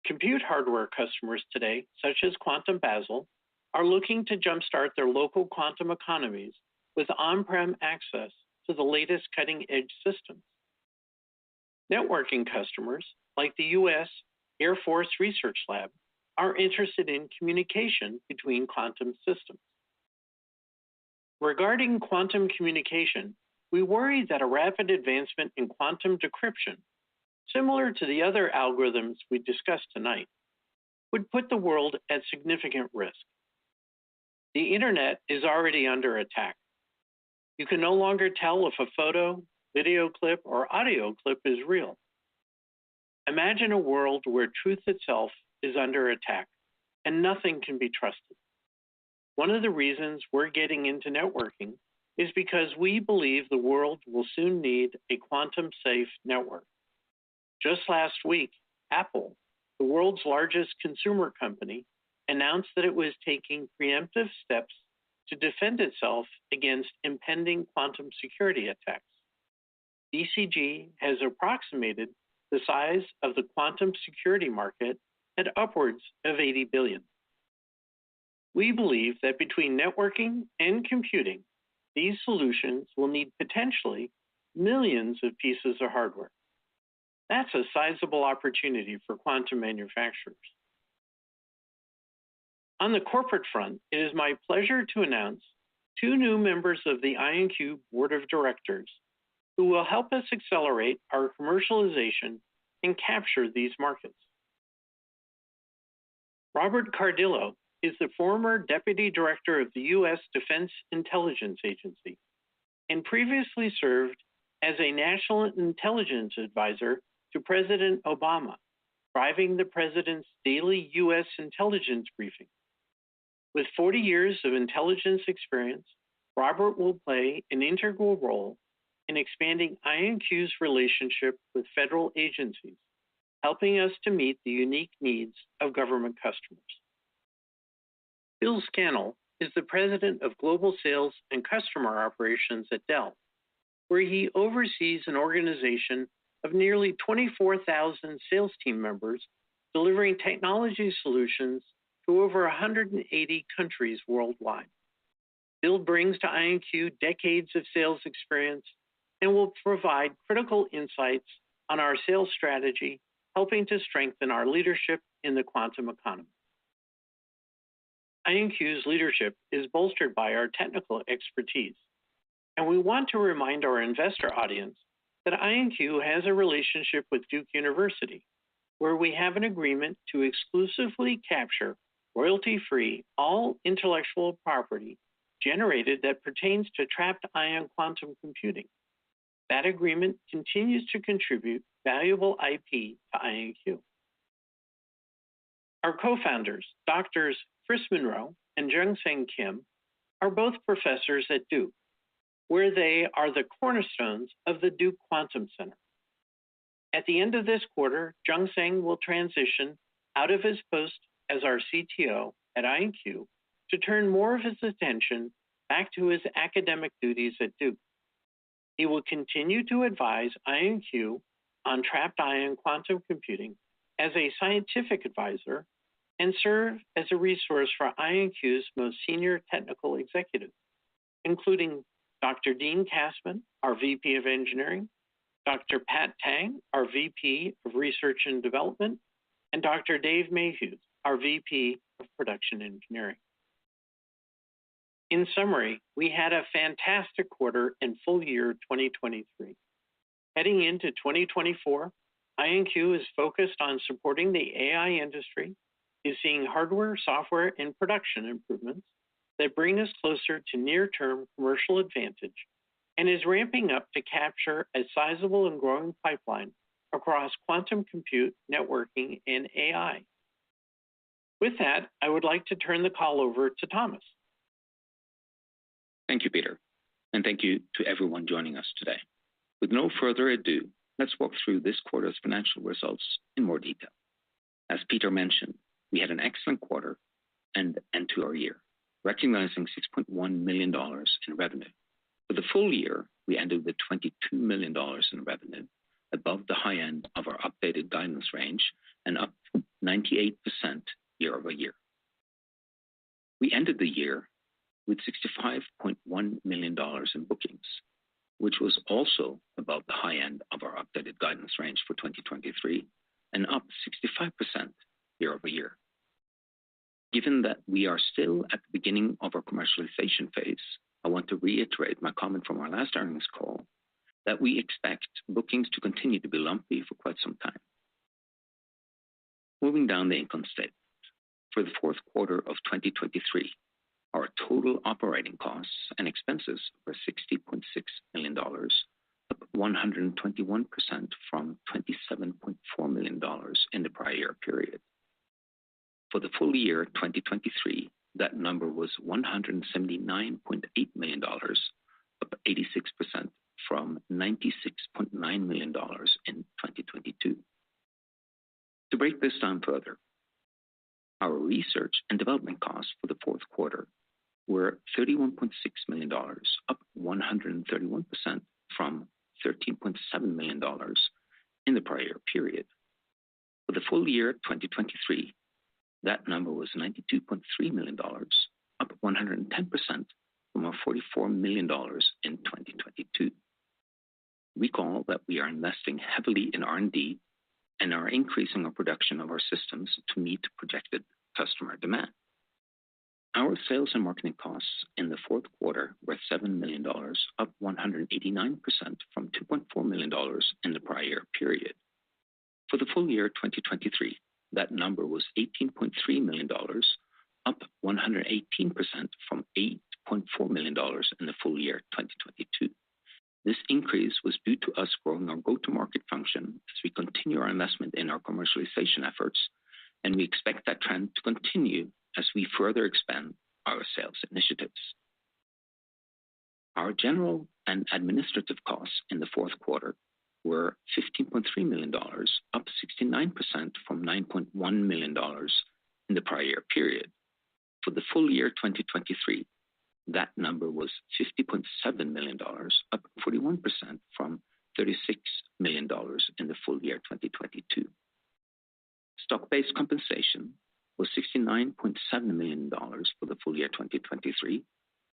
S4: Compute hardware customers today, such as Quantum Basel, are looking to jumpstart their local quantum economies with on-prem access to the latest cutting-edge systems. Networking customers, like the U.S. Air Force Research Lab, are interested in communication between quantum systems. Regarding quantum communication, we worry that a rapid advancement in quantum decryption, similar to the other algorithms we discussed tonight, would put the world at significant risk. The internet is already under attack. You can no longer tell if a photo, video clip, or audio clip is real. Imagine a world where truth itself is under attack and nothing can be trusted. One of the reasons we're getting into networking is because we believe the world will soon need a quantum-safe network. Just last week, Apple, the world's largest consumer company, announced that it was taking preemptive steps to defend itself against impending quantum security attacks. BCG has approximated the size of the quantum security market at upwards of $80 billion. We believe that between networking and computing, these solutions will need potentially millions of pieces of hardware. That's a sizable opportunity for quantum manufacturers. On the corporate front, it is my pleasure to announce 2 new members of the IonQ Board of Directors who will help us accelerate our commercialization and capture these markets. Robert Cardillo is the former Deputy Director of the U.S. Defense Intelligence Agency and previously served as a National Intelligence Advisor to President Obama, driving the President's daily U.S. intelligence briefing. With 40 years of intelligence experience, Robert will play an integral role in expanding IonQ's relationship with federal agencies, helping us to meet the unique needs of government customers. Bill Scannell is the President of Global Sales and Customer Operations at Dell, where he oversees an organization of nearly 24,000 sales team members delivering technology solutions to over 180 countries worldwide. Bill brings to IonQ decades of sales experience and will provide critical insights on our sales strategy, helping to strengthen our leadership in the quantum economy. IonQ's leadership is bolstered by our technical expertise, and we want to remind our investor audience that IonQ has a relationship with Duke University, where we have an agreement to exclusively capture royalty-free all intellectual property generated that pertains to trapped ion quantum computing. That agreement continues to contribute valuable IP to IonQ. Our co-founders, Drs. Chris Monroe and Jungsang Kim, are both professors at Duke, where they are the cornerstones of the Duke Quantum Center. At the end of this quarter, Jungsang will transition out of his post as our CTO at IonQ to turn more of his attention back to his academic duties at Duke. He will continue to advise IonQ on trapped ion quantum computing as a scientific advisor and serve as a resource for IonQ's most senior technical executives, including Dr. Dean Kassman, our VP of Engineering, Dr. Pat Tang, our VP of Research and Development, and Dr. Dave Mayhew, our VP of Production Engineering. In summary, we had a fantastic quarter and full year 2023. Heading into 2024, IonQ is focused on supporting the AI industry, is seeing hardware, software, and production improvements that bring us closer to near-term commercial advantage, and is ramping up to capture a sizable and growing pipeline across quantum compute, networking, and AI. With that, I would like to turn the call over to Thomas.
S5: Thank you, Peter, and thank you to everyone joining us today. With no further ado, let's walk through this quarter's financial results in more detail. As Peter mentioned, we had an excellent quarter and end to our year, recognizing $6.1 million in revenue. For the full year, we ended with $22 million in revenue, above the high end of our updated guidance range and up 98% year over year. We ended the year with $65.1 million in bookings, which was also above the high end of our updated guidance range for 2023 and up 65% year over year. Given that we are still at the beginning of our commercialization phase, I want to reiterate my comment from our last earnings call that we expect bookings to continue to be lumpy for quite some time. Moving down the income statement, for the fourth quarter of 2023, our total operating costs and expenses were $60.6 million, up 121% from $27.4 million in the prior year period. For the full year 2023, that number was $179.8 million, up 86% from $96.9 million in 2022. To break this down further, our research and development costs for the fourth quarter were $31.6 million, up 131% from $13.7 million in the prior period. For the full year 2023, that number was $92.3 million, up 110% from $44 million in 2022. Recall that we are investing heavily in R&D and are increasing our production of our systems to meet projected customer demand. Our sales and marketing costs in the fourth quarter were $7 million, up 189% from $2.4 million in the prior period. For the full year 2023, that number was $18.3 million, up 118% from $8.4 million in the full year 2022. This increase was due to us growing our go-to-market function as we continue our investment in our commercialization efforts, and we expect that trend to continue as we further expand our sales initiatives. Our general and administrative costs in the fourth quarter were $15.3 million, up 69% from $9.1 million in the prior period. For the full year 2023, that number was $50.7 million, up 41% from $36 million in the full year 2022. Stock-based compensation was $69.7 million for the full year 2023,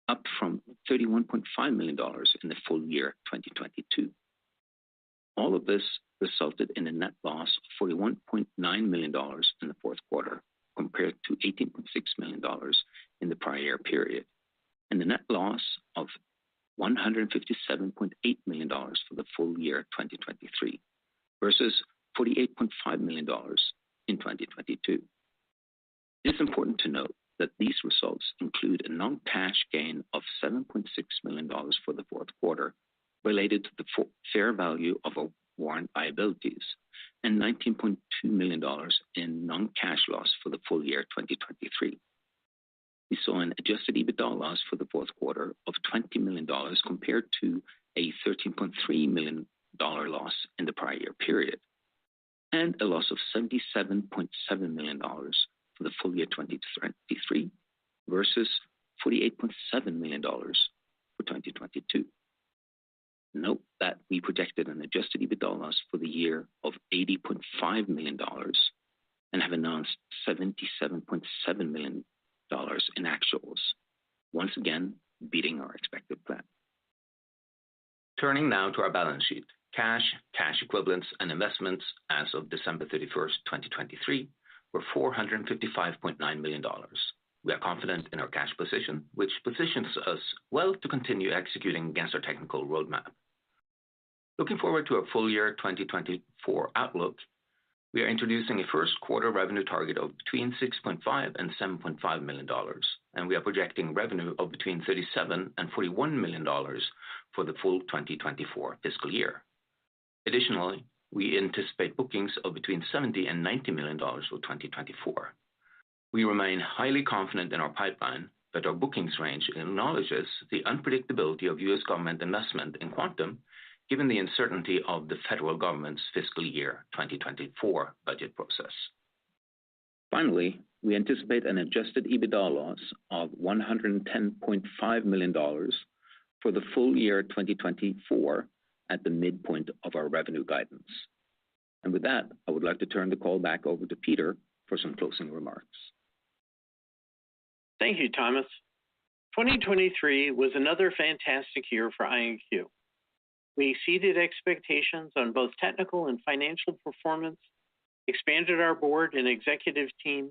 S5: up from $31.5 million in the full year 2022. All of this resulted in a net loss of $41.9 million in the fourth quarter, compared to $18.6 million in the prior period, and the net loss of $157.8 million for the full year 2023, versus $48.5 million in 2022. It is important to note that these results include a non-cash gain of $7.6 million for the fourth quarter related to the fair value of our warrant liabilities, and $19.2 million in non-cash loss for the full year 2023. We saw an adjusted EBITDA loss for the fourth quarter of $20 million compared to a $13.3 million loss in the prior period, and a loss of $77.7 million for the full year 2023 versus $48.7 million for 2022. Note that we projected an adjusted EBITDA loss for the year of $80.5 million and have announced $77.7 million in actuals, once again beating our expected plan. Turning now to our balance sheet, cash equivalents, and investments as of December 31st, 2023, were $455.9 million. We are confident in our cash position, which positions us well to continue executing against our technical roadmap. Looking forward to a full year 2024 outlook, we are introducing a first quarter revenue target of between $6.5 and $7.5 million, and we are projecting revenue of between $37 and $41 million for the full 2024 fiscal year. Additionally, we anticipate bookings of between $70 and $90 million for 2024. We remain highly confident in our pipeline, but our bookings range acknowledges the unpredictability of U.S. government investment in quantum, given the uncertainty of the federal government's fiscal year 2024 budget process. Finally, we anticipate an adjusted EBITDA loss of $110.5 million for the full year 2024 at the midpoint of our revenue guidance. And with that, I would like to turn the call back over to Peter for some closing remarks.
S4: Thank you, Thomas. 2023 was another fantastic year for IonQ. We exceeded expectations on both technical and financial performance, expanded our board and executive team,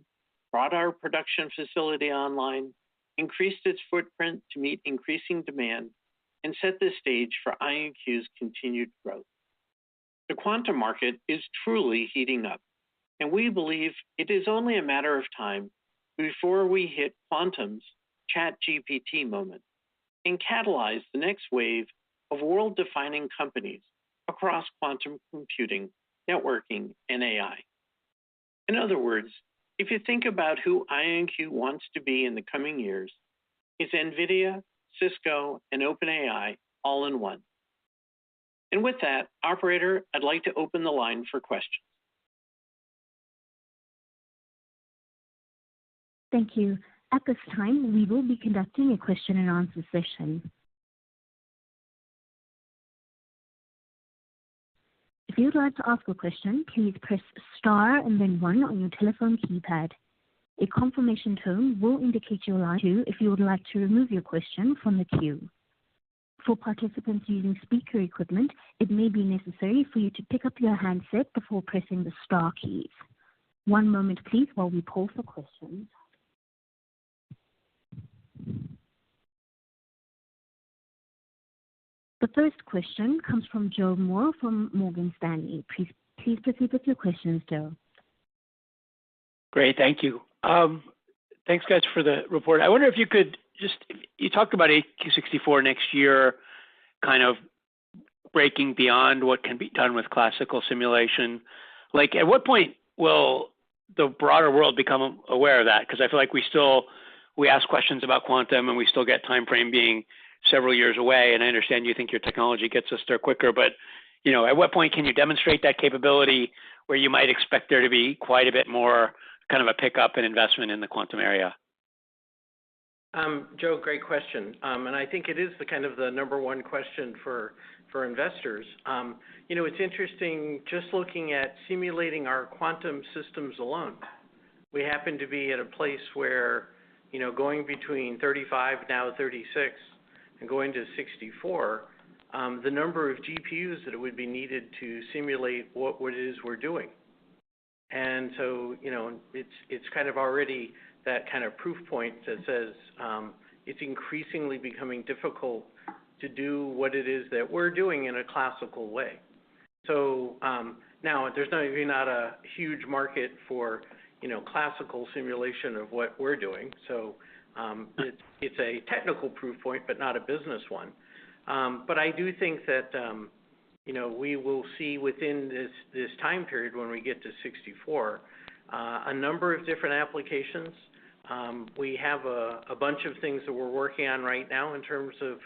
S4: brought our production facility online, increased its footprint to meet increasing demand, and set the stage for IonQ's continued growth. The quantum market is truly heating up, and we believe it is only a matter of time before we hit quantum's ChatGPT moment and catalyze the next wave of world-defining companies across quantum computing, networking, and AI. In other words, if you think about who IonQ wants to be in the coming years, it's NVIDIA, Cisco, and OpenAI all in one. And with that, operator, I'd like to open the line for questions.
S2: Thank you. At this time, we will be conducting a question and answer session. If you would like to ask a question, please press star and then 1 on your telephone keypad. A confirmation tone will indicate your line if you would like to remove your question from the queue. For participants using speaker equipment, it may be necessary for you to pick up your handset before pressing the star keys. One moment, please, while we poll for questions. The first question comes from Joe Moore from Morgan Stanley. Please proceed with your questions, Joe.
S6: Great, thank you. Thanks, guys, for the report. I wonder if you could you talked about AQ64 next year, kind of breaking beyond what can be done with classical simulation. Like, at what point will the broader world become aware of that? Because I feel like we ask questions about quantum and we still get time frame being several years away. And I understand you think your technology gets us there quicker, but at what point can you demonstrate that capability where you might expect there to be quite a bit more kind of a pickup in investment in the quantum area?
S4: Joe, great question. And I think it is the number one question for investors. It's interesting just looking at simulating our quantum systems alone. We happen to be at a place where, going between 35, now 36, and going to 64, the number of GPUs that it would be needed to simulate what it is we're doing. And so, it's kind of already that kind of proof point that says it's increasingly becoming difficult to do what it is that we're doing in a classical way. So now there's not a huge market for classical simulation of what we're doing. So it's a technical proof point, but not a business one. But I do think that we will see within this time period when we get to 64 a number of different applications. We have a bunch of things that we're working on right now in terms of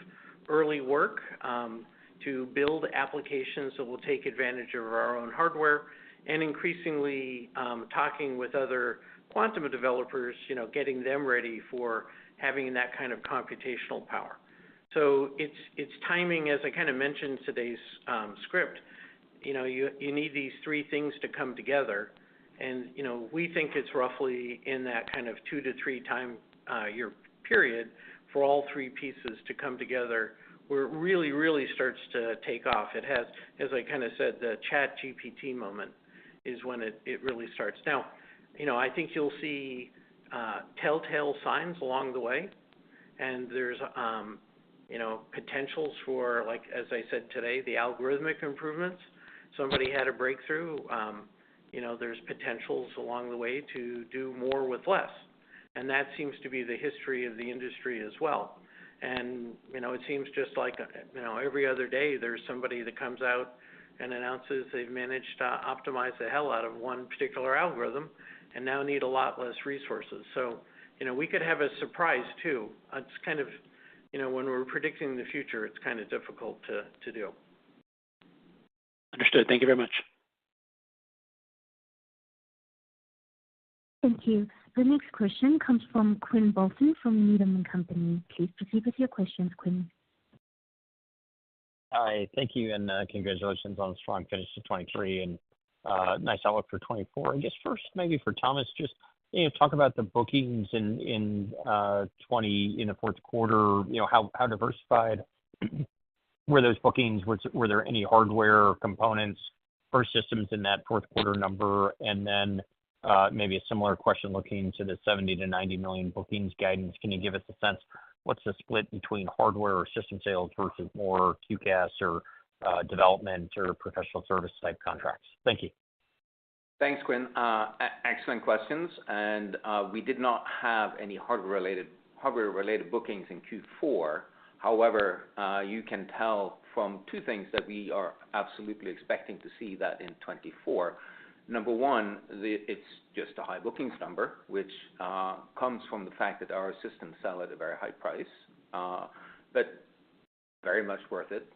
S4: early work to build applications that will take advantage of our own hardware, and increasingly talking with other quantum developers, getting them ready for having that kind of computational power. So it's timing, as I kind of mentioned in today's script. You need these three things to come together. And, we think it's roughly in that kind of 2 to 3 year period for all three pieces to come together where it really, really starts to take off. It has, as I kind of said, the chat GPT moment is when it really starts. Now, I think you'll see telltale signs along the way. And there's, potentials for, like, as I said today, the algorithmic improvements. Somebody had a breakthrough. There's potentials along the way to do more with less. And that seems to be the history of the industry as well. And, it seems just like, every other day there's somebody that comes out and announces they've managed to optimize the hell out of one particular algorithm and now need a lot less resources. So, we could have a surprise too. It's kind of, when we're predicting the future, it's kind of difficult to do.
S6: Understood. Thank you very much.
S2: Thank you. The next question comes from Quinn Bolton from Needham & Company. Please proceed with your questions, Quinn.
S7: Hi, thank you, and congratulations on a strong finish to 23 and nice outlook for 24. I guess first, maybe for Thomas, just talk about the bookings in 20 in the fourth quarter. How diversified were those bookings? Were there any hardware components or systems in that fourth quarter number? And then maybe a similar question looking to the 70 to 90 million bookings guidance. Can you give us a sense what's the split between hardware or system sales versus more QCAS or development or professional service type contracts? Thank you.
S8: Thanks, Quinn. Excellent questions. And we did not have any hardware-related bookings in Q4. However, you can tell from two things that we are absolutely expecting to see that in 24. Number one, it's just a high bookings number, which comes from the fact that our systems sell at a very high price. But very much worth it.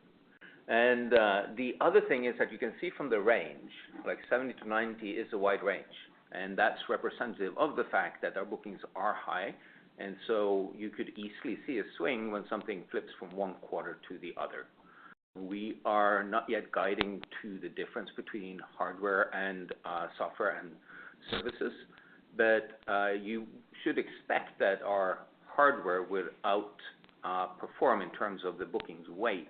S8: And the other thing is that you can see from the range, like 70 to 90 is a wide range, and that's representative of the fact that our bookings are high, and so you could easily see a swing when something flips from one quarter to the other. We are not yet guiding to the difference between hardware and software and services, but you should expect that our hardware will outperform in terms of the bookings weight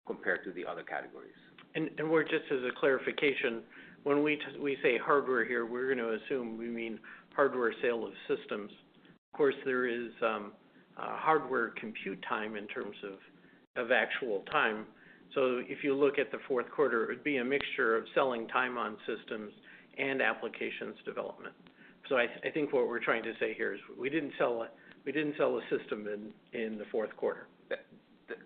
S8: compared to the other categories.
S4: And we're just as a clarification, when we say hardware here, we're going to assume we mean hardware sale of systems. Of course, there is hardware compute time in terms of actual time. So if you look at the fourth quarter, it would be a mixture of selling time on systems and applications development. So I think what we're trying to say here is we didn't sell a system in the fourth quarter.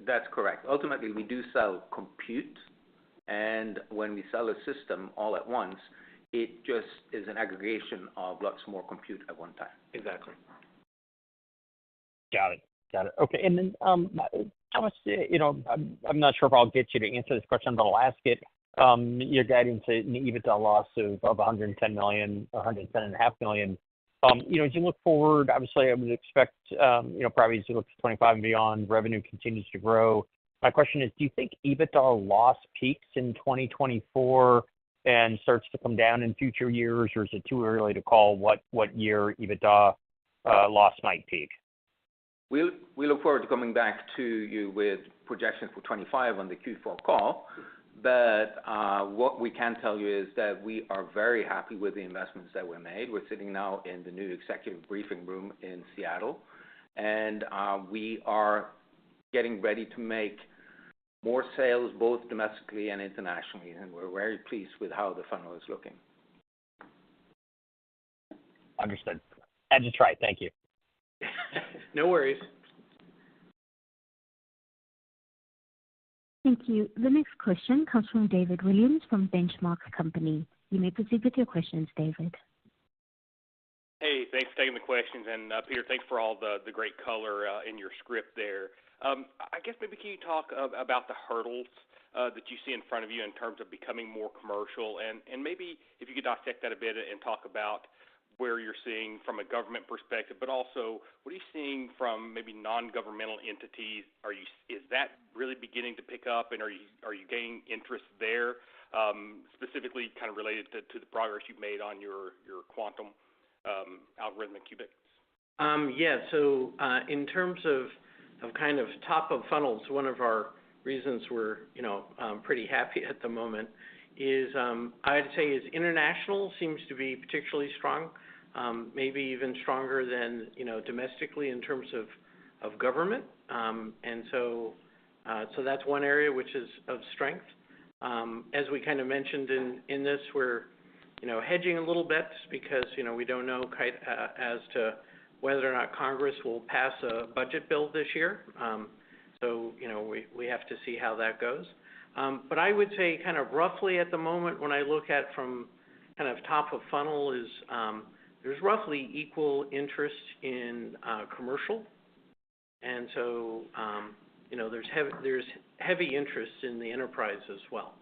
S8: That's correct. Ultimately, we do sell compute, and when we sell a system all at once, it just is an aggregation of lots more compute at one time.
S4: Exactly.
S7: Got it. Okay, and then Thomas, I'm not sure if I'll get you to answer this question, but I'll ask it. You're guiding to an EBITDA loss of 110 million, 110.5 million. As you look forward, obviously, I would expect, probably as you look to 25 and beyond, revenue continues to grow. My question is, do you think EBITDA loss peaks in 2024 and starts to come down in future years, or is it too early to call what year EBITDA loss might peak?
S8: We look forward to coming back to you with projections for 25 on the Q4 call. But what we can tell you is that we are very happy with the investments that were made. We're sitting now in the new executive briefing room in Seattle, and we are getting ready to make more sales both domestically and internationally, and we're very pleased with how the funnel is looking.
S7: Understood. Had to try. Thank you.
S4: No worries.
S2: Thank you. The next question comes from David Williams from Benchmark Company. You may proceed with your questions, David.
S9: Hey, thanks for taking the questions. And Peter, thanks for all the great color in your script there. I guess maybe can you talk about the hurdles that you see in front of you in terms of becoming more commercial? And maybe if you could dissect that a bit and talk about where you're seeing from a government perspective, but also what are you seeing from maybe non-governmental entities? Is that really beginning to pick up, and are you gaining interest there, specifically kind of related to the progress you've made on your quantum algorithmic qubits?
S4: So in terms of kind of top of funnels, one of our reasons we're pretty happy at the moment is I'd say is international seems to be particularly strong. Maybe even stronger than domestically in terms of government, and so that's one area which is of strength. As we kind of mentioned in this, we're hedging a little bit because we don't know quite as to whether or not Congress will pass a budget bill this year. So we have to see how that goes. But I would say kind of roughly at the moment when I look at from kind of top of funnel is there's roughly equal interest in commercial, and so there's heavy interest in the enterprise as well.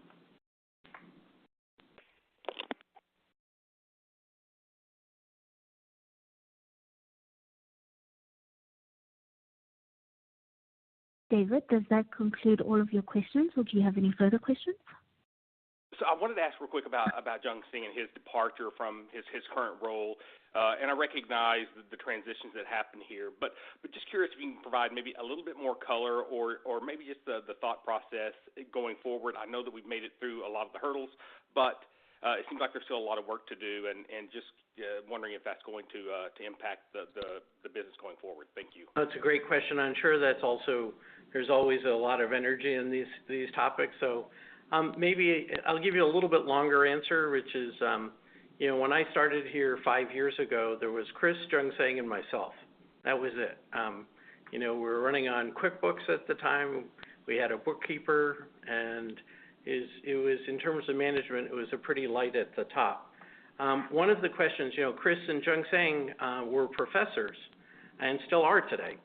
S2: David, does that conclude all of your questions, or do you have any further questions?
S9: So I wanted to ask real quick about Jung Sing and his departure from his current role, and I recognize the transitions that happened here, but just curious if you can provide maybe a little bit more color or maybe just the thought process going forward. I know that we've made it through a lot of the hurdles, but it seems like there's still a lot of work to do, and just wondering if that's going to impact the business going forward. Thank you.
S4: That's a great question. I'm sure that's also there's always a lot of energy in these topics, so. Maybe I'll give you a little bit longer answer, which is, when I started here 5 years ago, there was Chris, Jung Sing, and myself. That was it. We were running on QuickBooks at the time. We had a bookkeeper, and it was, in terms of management, it was a pretty light at the top. One of the questions, Chris and Jung Sing were professors and still are today.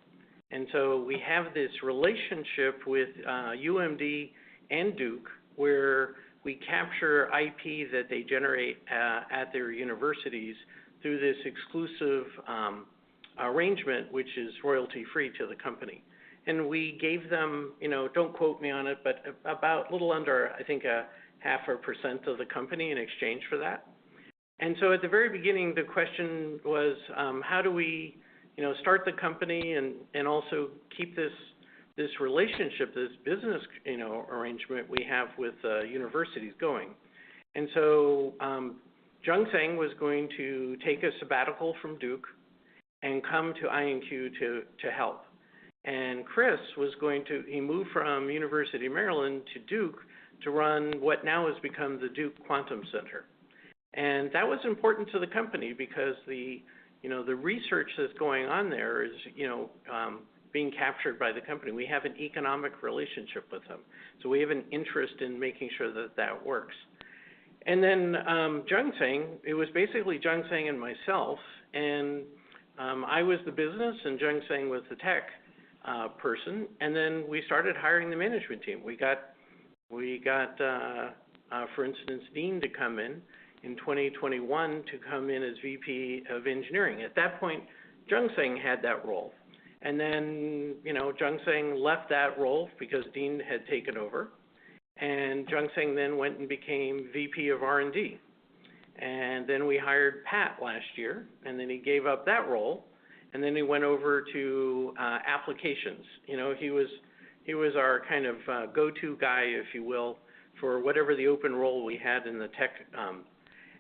S4: And so we have this relationship with UMD and Duke where we capture IP that they generate at their universities through this exclusive arrangement, which is royalty-free to the company. And we gave them, don't quote me on it, but about a little under, I think, 0.5% of the company in exchange for that. And so at the very beginning, the question was, how do we, start the company and also keep this relationship, this business, arrangement we have with universities going. And so Jungsang was going to take a sabbatical from Duke and come to IonQ to help. And Chris was he moved from University of Maryland to Duke to run what now has become the Duke Quantum Center. And that was important to the company because the research that's going on there is, being captured by the company. We have an economic relationship with them. So we have an interest in making sure that works. And then Jungsang, it was basically Jungsang and myself, and I was the business and Jungsang was the tech person. And then we started hiring the management team. We got for instance, Dean to come in 2021 to come in as VP of Engineering. At that point, Jungsang had that role. And then, Jungsang left that role because Dean had taken over. And Jungsang then went and became VP of R&D. And then we hired Pat last year, and then he gave up that role. And then he went over to applications. He was our kind of go-to guy, if you will, for whatever the open role we had in the tech.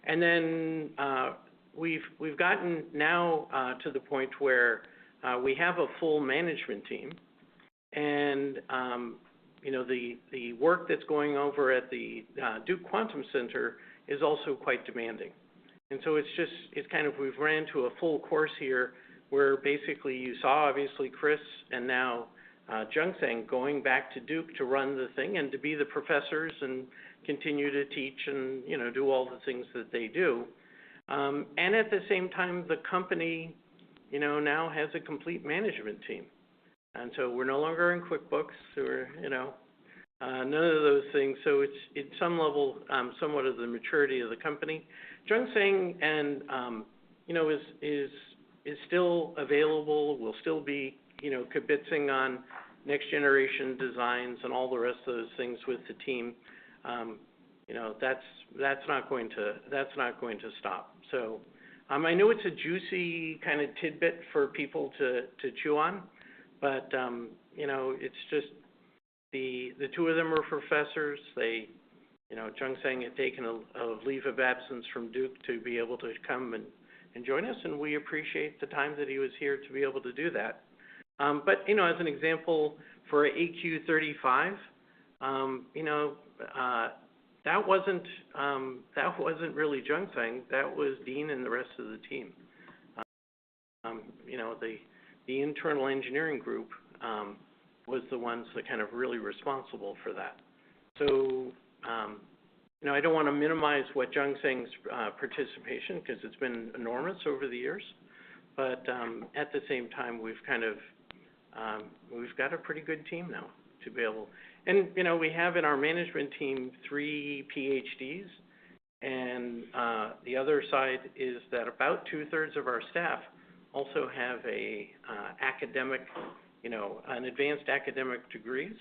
S4: And then we've gotten now to the point where we have a full management team, and the work that's going over at the Duke Quantum Center is also quite demanding. And so it's kind of, we've ran to a full course here where basically you saw obviously Chris and now Jungsang going back to Duke to run the thing and to be the professors and continue to teach and do all the things that they do. And at the same time, the company now has a complete management team. And so we're no longer in QuickBooks or, none of those things. So it's at some level somewhat of the maturity of the company. Jungsang and, is still available, will still be, kibitzing on next generation designs and all the rest of those things with the team. That's not going to stop. So I know it's a juicy kind of tidbit for people to chew on, but it's just the two of them are professors. They, Jungsang had taken a leave of absence from Duke to be able to come and join us, and we appreciate the time that he was here to be able to do that. But as an example for AQ35, that wasn't really Jungsang. That was Dean and the rest of the team. The internal engineering group was the ones that kind of really responsible for that. So, I don't want to minimize what Jungsang's participation because it's been enormous over the years, but at the same time, we've got a pretty good team now to be able. And, we have in our management team 3 PhDs, and the other side is that about 2/3 of our staff also have a academic, an advanced academic degrees.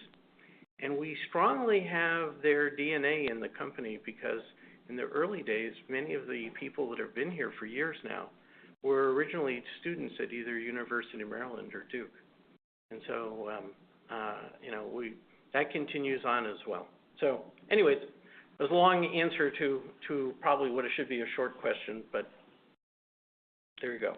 S4: And we strongly have their DNA in the company because in the early days, many of the people that have been here for years now were originally students at either University of Maryland or Duke. And so, that continues on as well. So anyways, it was a long answer to probably what it should be a short question, but there you go.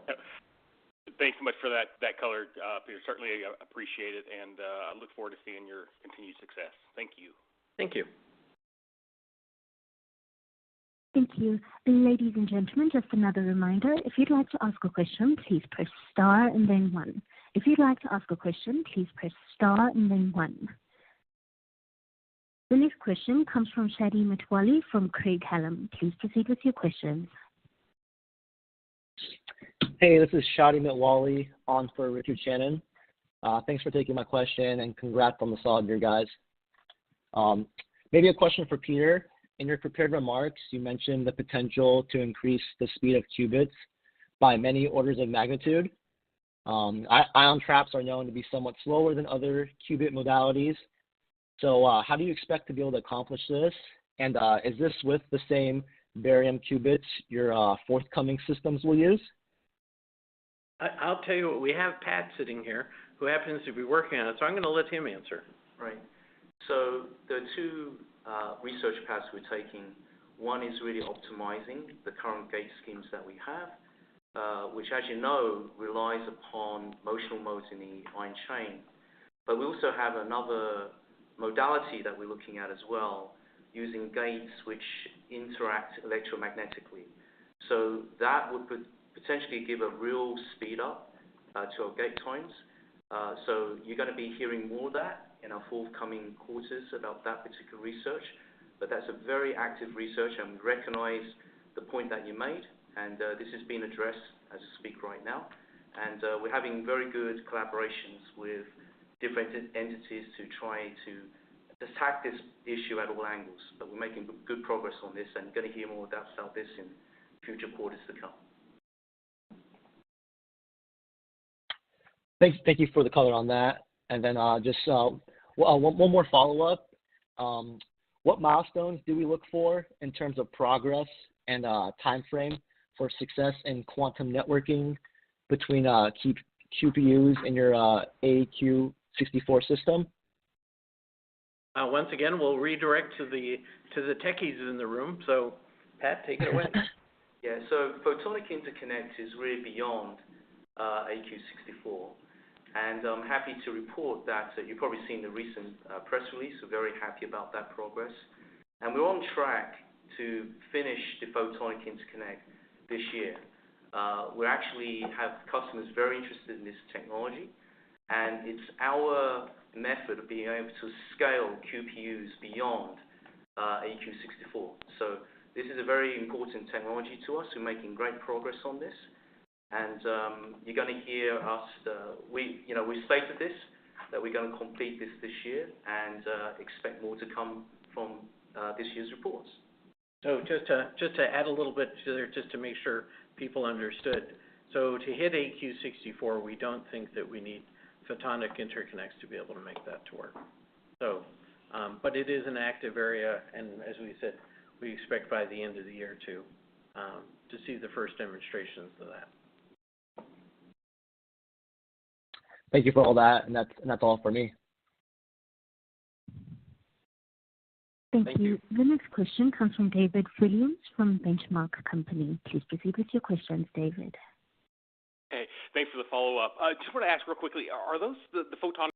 S9: Thanks so much for that color, Peter. Certainly appreciate it, and I look forward to seeing your continued success. Thank you.
S4: Thank you.
S2: Thank you. Ladies and gentlemen, just another reminder, if you'd like to ask a question, please press star and then 1. If you'd like to ask a question, please press star and then 1. The next question comes from Shadi Mitwalli from Craig-Hallum. Please proceed with your questions.
S10: Hey, this is Shadi Mitwalli on for Richard Shannon. Thanks for taking my question, and congrats on the solid year, guys. Maybe a question for Peter. In your prepared remarks, you mentioned the potential to increase the speed of qubits by many orders of magnitude. Ion traps are known to be somewhat slower than other qubit modalities. So how do you expect to be able to accomplish this? And is this with the same barium qubits your forthcoming systems will use?
S4: I'll tell you what, we have Pat sitting here who happens to be working on it, so I'm going to let him answer.
S11: Right. So there are two research paths we're taking. One is really optimizing the current gate schemes that we have, which, as you know, relies upon motional modes in the ion chain. But we also have another modality that we're looking at as well, using gates which interact electromagnetically. So that would potentially give a real speed up to our gate times. So you're going to be hearing more of that in our forthcoming quarters about that particular research. But that's a very active research, and we recognize the point that you made, and this is being addressed as I speak right now. And we're having very good collaborations with different entities to try to attack this issue at all angles. But we're making good progress on this, and you're going to hear more about this in future quarters to come.
S10: Thank you for the color on that. And then just one more follow-up. What milestones do we look for in terms of progress and time frame for success in quantum networking between QPUs and your AQ64 system?
S4: Once again, we'll redirect to the techies in the room. So, Pat, take it away.
S11: Yeah, so photonic interconnect is really beyond AQ64. And I'm happy to report that you've probably seen the recent press release. We're very happy about that progress. And we're on track to finish the photonic interconnect this year. We actually have customers very interested in this technology. And it's our method of being able to scale QPUs beyond AQ64. So this is a very important technology to us. We're making great progress on this. And you're going to hear us, we stated this, that we're going to complete this year and expect more to come from this year's reports.
S4: So just to add a little bit to there, just to make sure people understood. So to hit AQ64, we don't think that we need photonic interconnects to be able to make that to work. So, but it is an active area, and as we said, we expect by the end of the year to see the first demonstrations of that.
S10: Thank you for all that, and that's all for me.
S2: Thank you. The next question comes from David Williams from Benchmark Company. Please proceed with your questions, David.
S9: Hey, thanks for the follow-up. Just want to ask real quickly, are those the photonic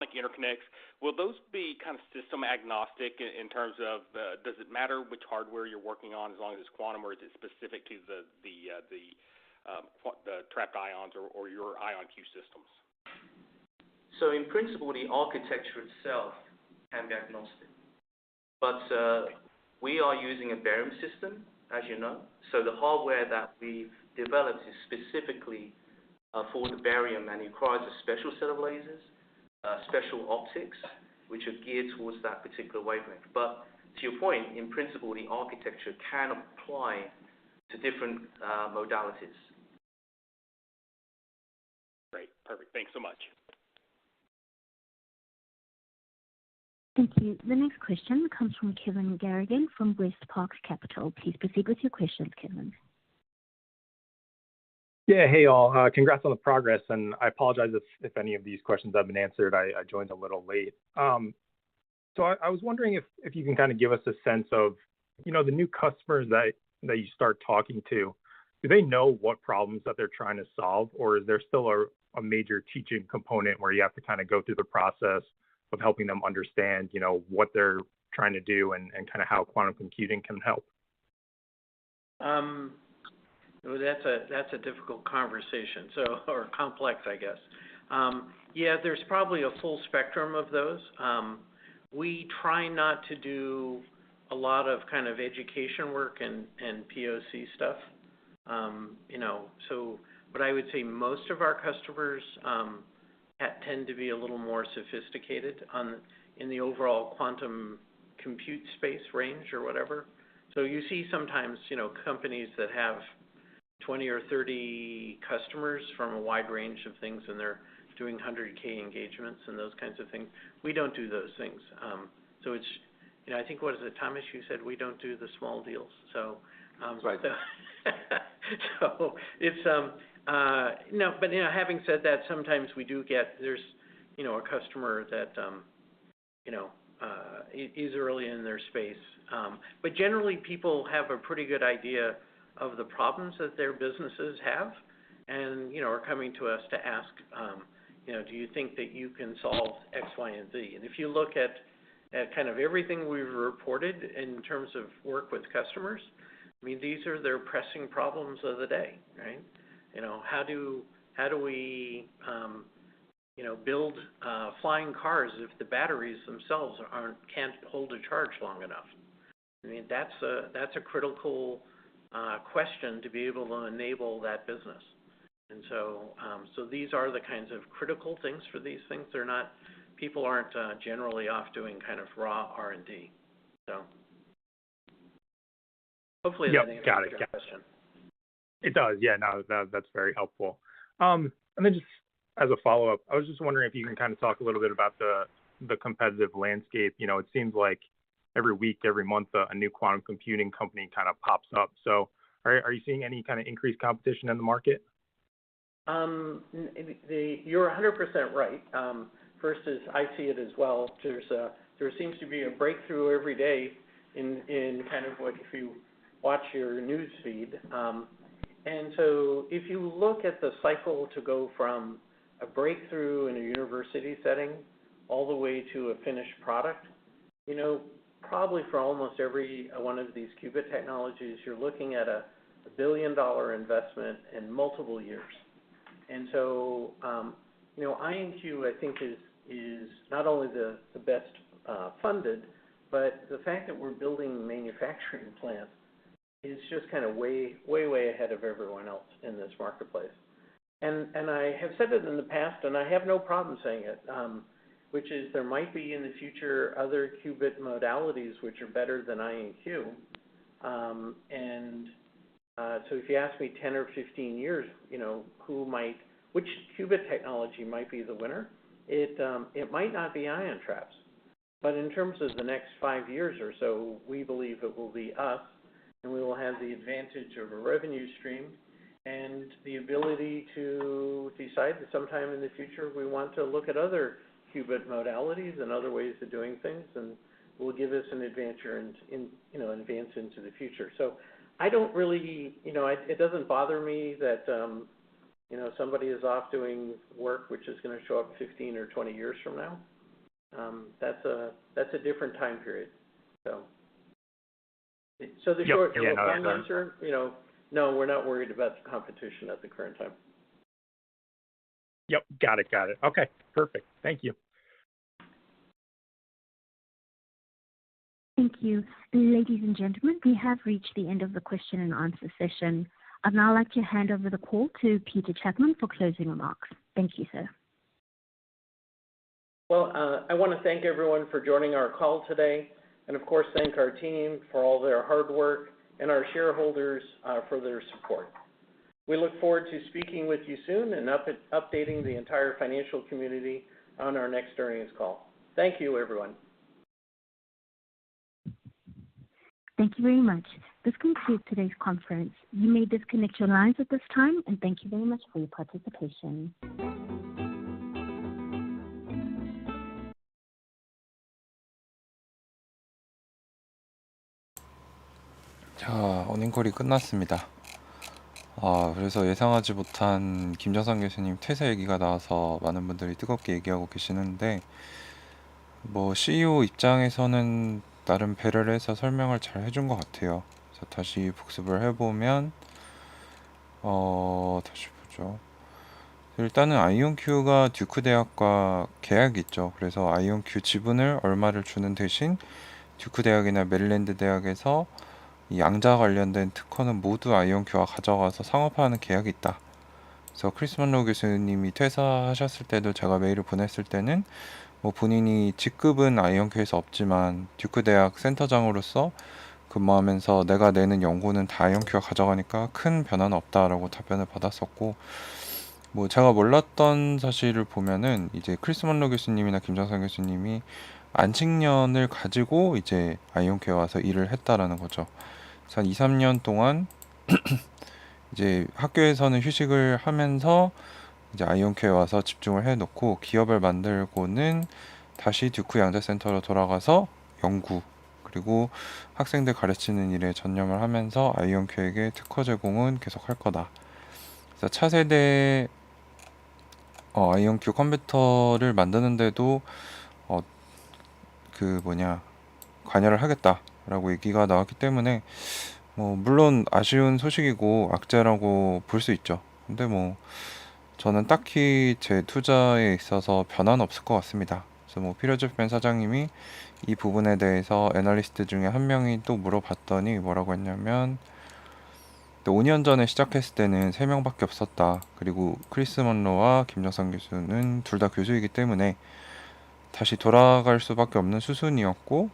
S9: interconnects, will those be kind of system agnostic in terms of, does it matter which hardware you're working on as long as it's quantum, or is it specific to the trapped ions or your IonQ systems?
S11: So in principle, the architecture itself can be agnostic. But we are using a barium system, as you know. So the hardware that we've developed is specifically for the barium, and it requires a special set of lasers, special optics, which are geared towards that particular wavelength. But to your point, in principle, the architecture can apply to different modalities.
S9: Great, perfect. Thanks so much.
S2: Thank you. The next question comes from Kevin Garrigan from West Parks Capital. Please proceed with your questions, Kevin.
S12: Yeah, hey all. Congrats on the progress, and I apologize if any of these questions have been answered. I joined a little late. So I was wondering if you can kind of give us a sense of, the new customers that you start talking to, do they know what problems that they're trying to solve, or is there still a major teaching component where you have to kind of go through the process of helping them understand, what they're trying to do and kind of how quantum computing can help?
S4: That's a difficult conversation, or complex, I guess. Yeah, there's probably a full spectrum of those. We try not to do a lot of kind of education work and POC stuff. So but I would say most of our customers tend to be a little more sophisticated in the overall quantum compute space range or whatever. So you see sometimes, companies that have 20 or 30 customers from a wide range of things, and they're doing 100K engagements and those kinds of things. We don't do those things. So it's, I think, what is it, Thomas, you said we don't do the small deals. So,
S8: right.
S4: So it's, no, but, having said that, sometimes we do get, there's, a customer that, is early in their space. But generally people have a pretty good idea of the problems that their businesses have and, are coming to us to ask, do you think that you can solve X, Y, and Z? And if you look at kind of everything we've reported in terms of work with customers, I mean, these are their pressing problems of the day, right? How do we, build flying cars if the batteries themselves can't hold a charge long enough? I mean, that's a critical question to be able to enable that business. And so, so these are the kinds of critical things for these things. They're not, people aren't generally off doing kind of raw R&D. So hopefully that answers your question.
S12: It does, yeah. No, that's very helpful. And then just as a follow-up, I was just wondering if you can kind of talk a little bit about the competitive landscape. It seems like every week, every month, a new quantum computing company kind of pops up. So are you seeing any kind of increased competition in the market?
S4: You're 100% right. First is, I see it as well. There seems to be a breakthrough every day in kind of what, if you watch your news feed. And so if you look at the cycle to go from a breakthrough in a university setting all the way to a finished product, probably for almost every one of these qubit technologies, you're looking at a $1 billion investment in multiple years. And so, IonQ, I think, is not only the best funded, but the fact that we're building manufacturing plants is just kind of way ahead of everyone else in this marketplace. And I have said it in the past, and I have no problem saying it, which is there might be in the future other qubit modalities which are better than IonQ. So if you ask me 10 or 15 years, which qubit technology might be the winner, it might not be ion traps. But in terms of the next 5 years or so, we believe it will be us, and we will have the advantage of a revenue stream and the ability to decide that sometime in the future we want to look at other qubit modalities and other ways of doing things, and will give us an adventure in advance into the future. So I don't really, it doesn't bother me that, somebody is off doing work which is going to show up 15 or 20 years from now. That's a different time period. So the short answer, no, we're not worried about the competition at the current time.
S12: Yep, got it. Okay, perfect. Thank you.
S2: Thank you. Ladies and gentlemen, we have reached the end of the question and answer session. I'd now like to hand over the call to Peter Chapman for closing remarks. Thank you, sir.
S4: Well, I want to thank everyone for joining our call today, and of course thank our team for all their hard work and our shareholders for their support. We look forward to speaking with you soon and updating the entire financial community on our next earnings call. Thank you, everyone.
S2: Thank you very much. This concludes today's conference. You may disconnect your lines at this time, and thank you very much for your participation.
S1: 자, 어닝콜이 끝났습니다. 그래서 예상하지 못한 김정상 교수님 퇴사 얘기가 나와서 많은 분들이 뜨겁게 얘기하고 계시는데, CEO 입장에서는 나름 배려를 해서 설명을 잘 해준 것 같아요. 그래서 다시 복습을 해보면, 다시 보죠. 일단은 아이온큐가 듀크 대학과 계약이 있죠. 그래서 아이온큐 지분을 얼마를 주는 대신 듀크 대학이나 메릴랜드 대학에서 이 양자 관련된 특허는 모두 아이온큐가 가져가서 상업화하는 계약이 있다. 그래서 크리스 먼로 교수님이 퇴사하셨을 때도 제가 메일을 보냈을 때는 뭐 본인이 직급은 아이언큐에서 없지만 듀크 대학 센터장으로서 근무하면서 내가 내는 연구는 다 아이언큐가 가져가니까 큰 변화는 없다라고 답변을 받았었고, 뭐 제가 몰랐던 사실을 보면은 이제 크리스 먼로 교수님이나 김정선 교수님이 안식년을 가지고 이제 아이온큐에 와서 일을 했다라는 거죠. 그래서 한 2, 3년 동안 이제 학교에서는 휴식을 하면서 이제 아이온큐에 와서 집중을 해놓고 기업을 만들고는 다시 듀크 양자센터로 돌아가서 연구 그리고 학생들 가르치는 일에 전념을 하면서 아이온큐에게 특허 제공은 계속 할 거다. 그래서 차세대 아이온큐 컴퓨터를 만드는데도 관여를 하겠다라고 얘기가 나왔기 때문에 뭐 물론 아쉬운 소식이고 악재라고 볼 수 있죠. 근데 뭐 저는 딱히 제 투자에 있어서 변화는 없을 것 같습니다. 그래서 뭐 피러즈팬 사장님이 이 부분에 대해서 애널리스트 중에 한 명이 또 물어봤더니 뭐라고 했냐면 5년 전에 시작했을 때는 3명밖에 없었다. 그리고 크리스 먼로와 김정선 교수는 둘 다 교수이기 때문에 다시 돌아갈 수밖에 없는 수순이었고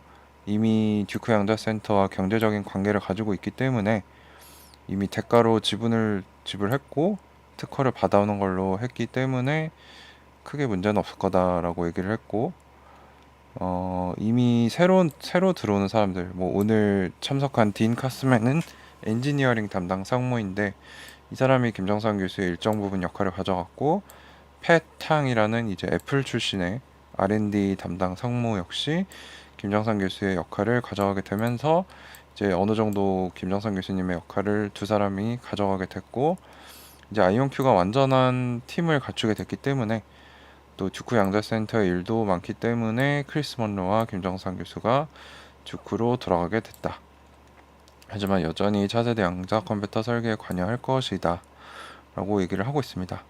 S1: 이미 듀크 양자센터와 경제적인 관계를 가지고 있기 때문에 이미 대가로 지분을 지불했고 특허를 받아오는 걸로 했기 때문에 크게 문제는 없을 거다라고 얘기를 했고 이미 새로 들어오는 사람들 뭐 오늘 참석한 딘 카스맨은 엔지니어링 담당 상무인데 이 사람이 김정선 교수의 일정 부분 역할을 가져갔고 팻 탕이라는 이제 애플 출신의 R&D 담당 상무 역시 김정선 교수의 역할을 가져가게 되면서 이제 어느 정도 김정선 교수님의 역할을 두 사람이 가져가게 됐고 이제 아이온큐가 완전한 팀을 갖추게 됐기 때문에 또 듀크 양자센터의 일도 많기 때문에 크리스 먼로와 김정선 교수가 듀크로 돌아가게 됐다. 하지만 여전히 차세대 양자 컴퓨터 설계에 관여할 것이다 라고 얘기를 하고 있습니다.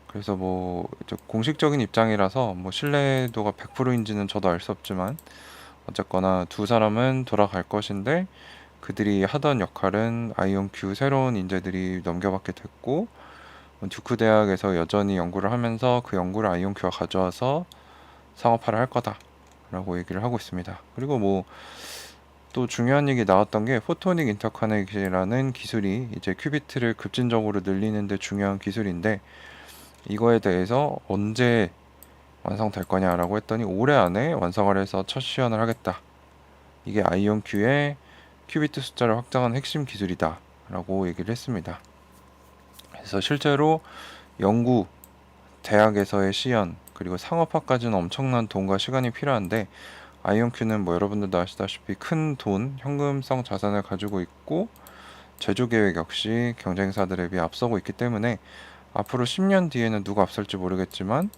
S1: 그래서 뭐 공식적인 입장이라서 뭐 신뢰도가 100%인지는 저도 알 수 없지만 어쨌거나 두 사람은 돌아갈 것인데 그들이 하던 역할은 아이온큐 새로운 인재들이 넘겨받게 됐고 듀크 대학에서 여전히 연구를 하면서 그 연구를 아이온큐가 가져와서 상업화를 할 거다 라고 얘기를 하고 있습니다. 그리고 뭐 또 중요한 얘기 나왔던 게 포토닉 인터커넥이라는 기술이 이제 큐비트를 급진적으로 늘리는 데 중요한 기술인데 이거에 대해서 언제 완성될 거냐라고 했더니 올해 안에 완성을 해서 첫 시연을 하겠다. 이게 아이온큐의 큐비트 숫자를 확장한 핵심 기술이다 라고 얘기를 했습니다. 그래서 실제로 연구, 대학에서의 시연, 그리고 상업화까지는 엄청난 돈과 시간이 필요한데 아이온큐는 뭐 여러분들도 아시다시피 큰 돈, 현금성 자산을 가지고 있고 제조 계획 역시 경쟁사들에 비해 앞서고 있기 때문에 앞으로 10년 뒤에는 누가 앞설지 모르겠지만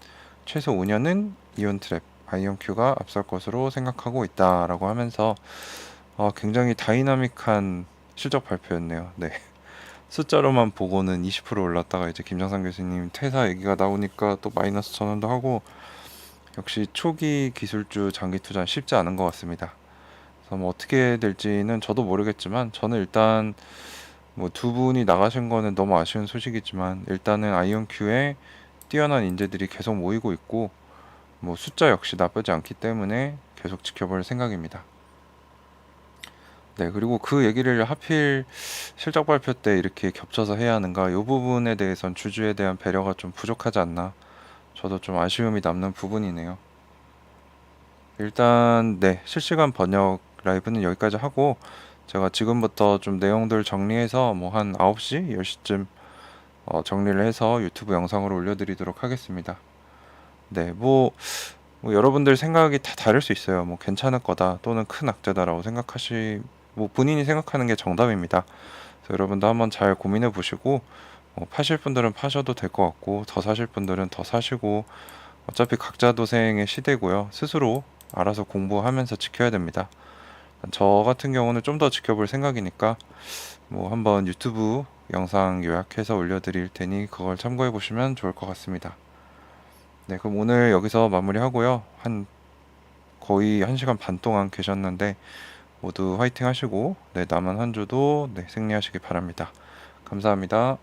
S1: 최소 5년은 이온트랩, 아이온큐가 앞설 것으로 생각하고 있다라고 하면서 굉장히 다이나믹한 실적 발표였네요. 네. 숫자로만 보고는 20% 올랐다가 이제 김정선 교수님 퇴사 얘기가 나오니까 또 마이너스 전환도 하고 역시 초기 기술주 장기 투자는 쉽지 않은 것 같습니다. 그래서 뭐 어떻게 될지는 저도 모르겠지만 저는 일단 뭐 두 분이 나가신 거는 너무 아쉬운 소식이지만 일단은 아이온큐에 뛰어난 인재들이 계속 모이고 있고 뭐 숫자 역시 나쁘지 않기 때문에 계속 지켜볼 생각입니다. 네, 그리고 그 얘기를 하필 실적 발표 때 이렇게 겹쳐서 해야 하는가, 이 부분에 대해선 주주에 대한 배려가 좀 부족하지 않나, 저도 좀 아쉬움이 남는 부분이네요. 일단 네, 실시간 번역 라이브는 여기까지 하고 제가 지금부터 좀 내용들 정리해서 뭐 한 9시, 10시쯤 정리를 해서 유튜브 영상으로 올려드리도록 하겠습니다. 네, 뭐 여러분들 생각이 다 다를 수 있어요. 뭐 괜찮을 거다 또는 큰 악재다라고 뭐 본인이 생각하는 게 정답입니다. 그래서 여러분도 한번 잘 고민해 보시고 파실 분들은 파셔도 될 것 같고 더 사실 분들은 더 사시고 어차피 각자 도생의 시대고요. 스스로 알아서 공부하면서 지켜야 됩니다. 저 같은 경우는 좀 더 지켜볼 생각이니까 뭐 한번 유튜브 영상 요약해서 올려드릴 테니 그걸 참고해 보시면 좋을 것 같습니다. 네, 그럼 오늘 여기서 마무리하고요. 거의 1시간 반 동안 계셨는데 모두 화이팅 하시고 네, 남은 한 주도 네, 승리하시기 바랍니다. 감사합니다.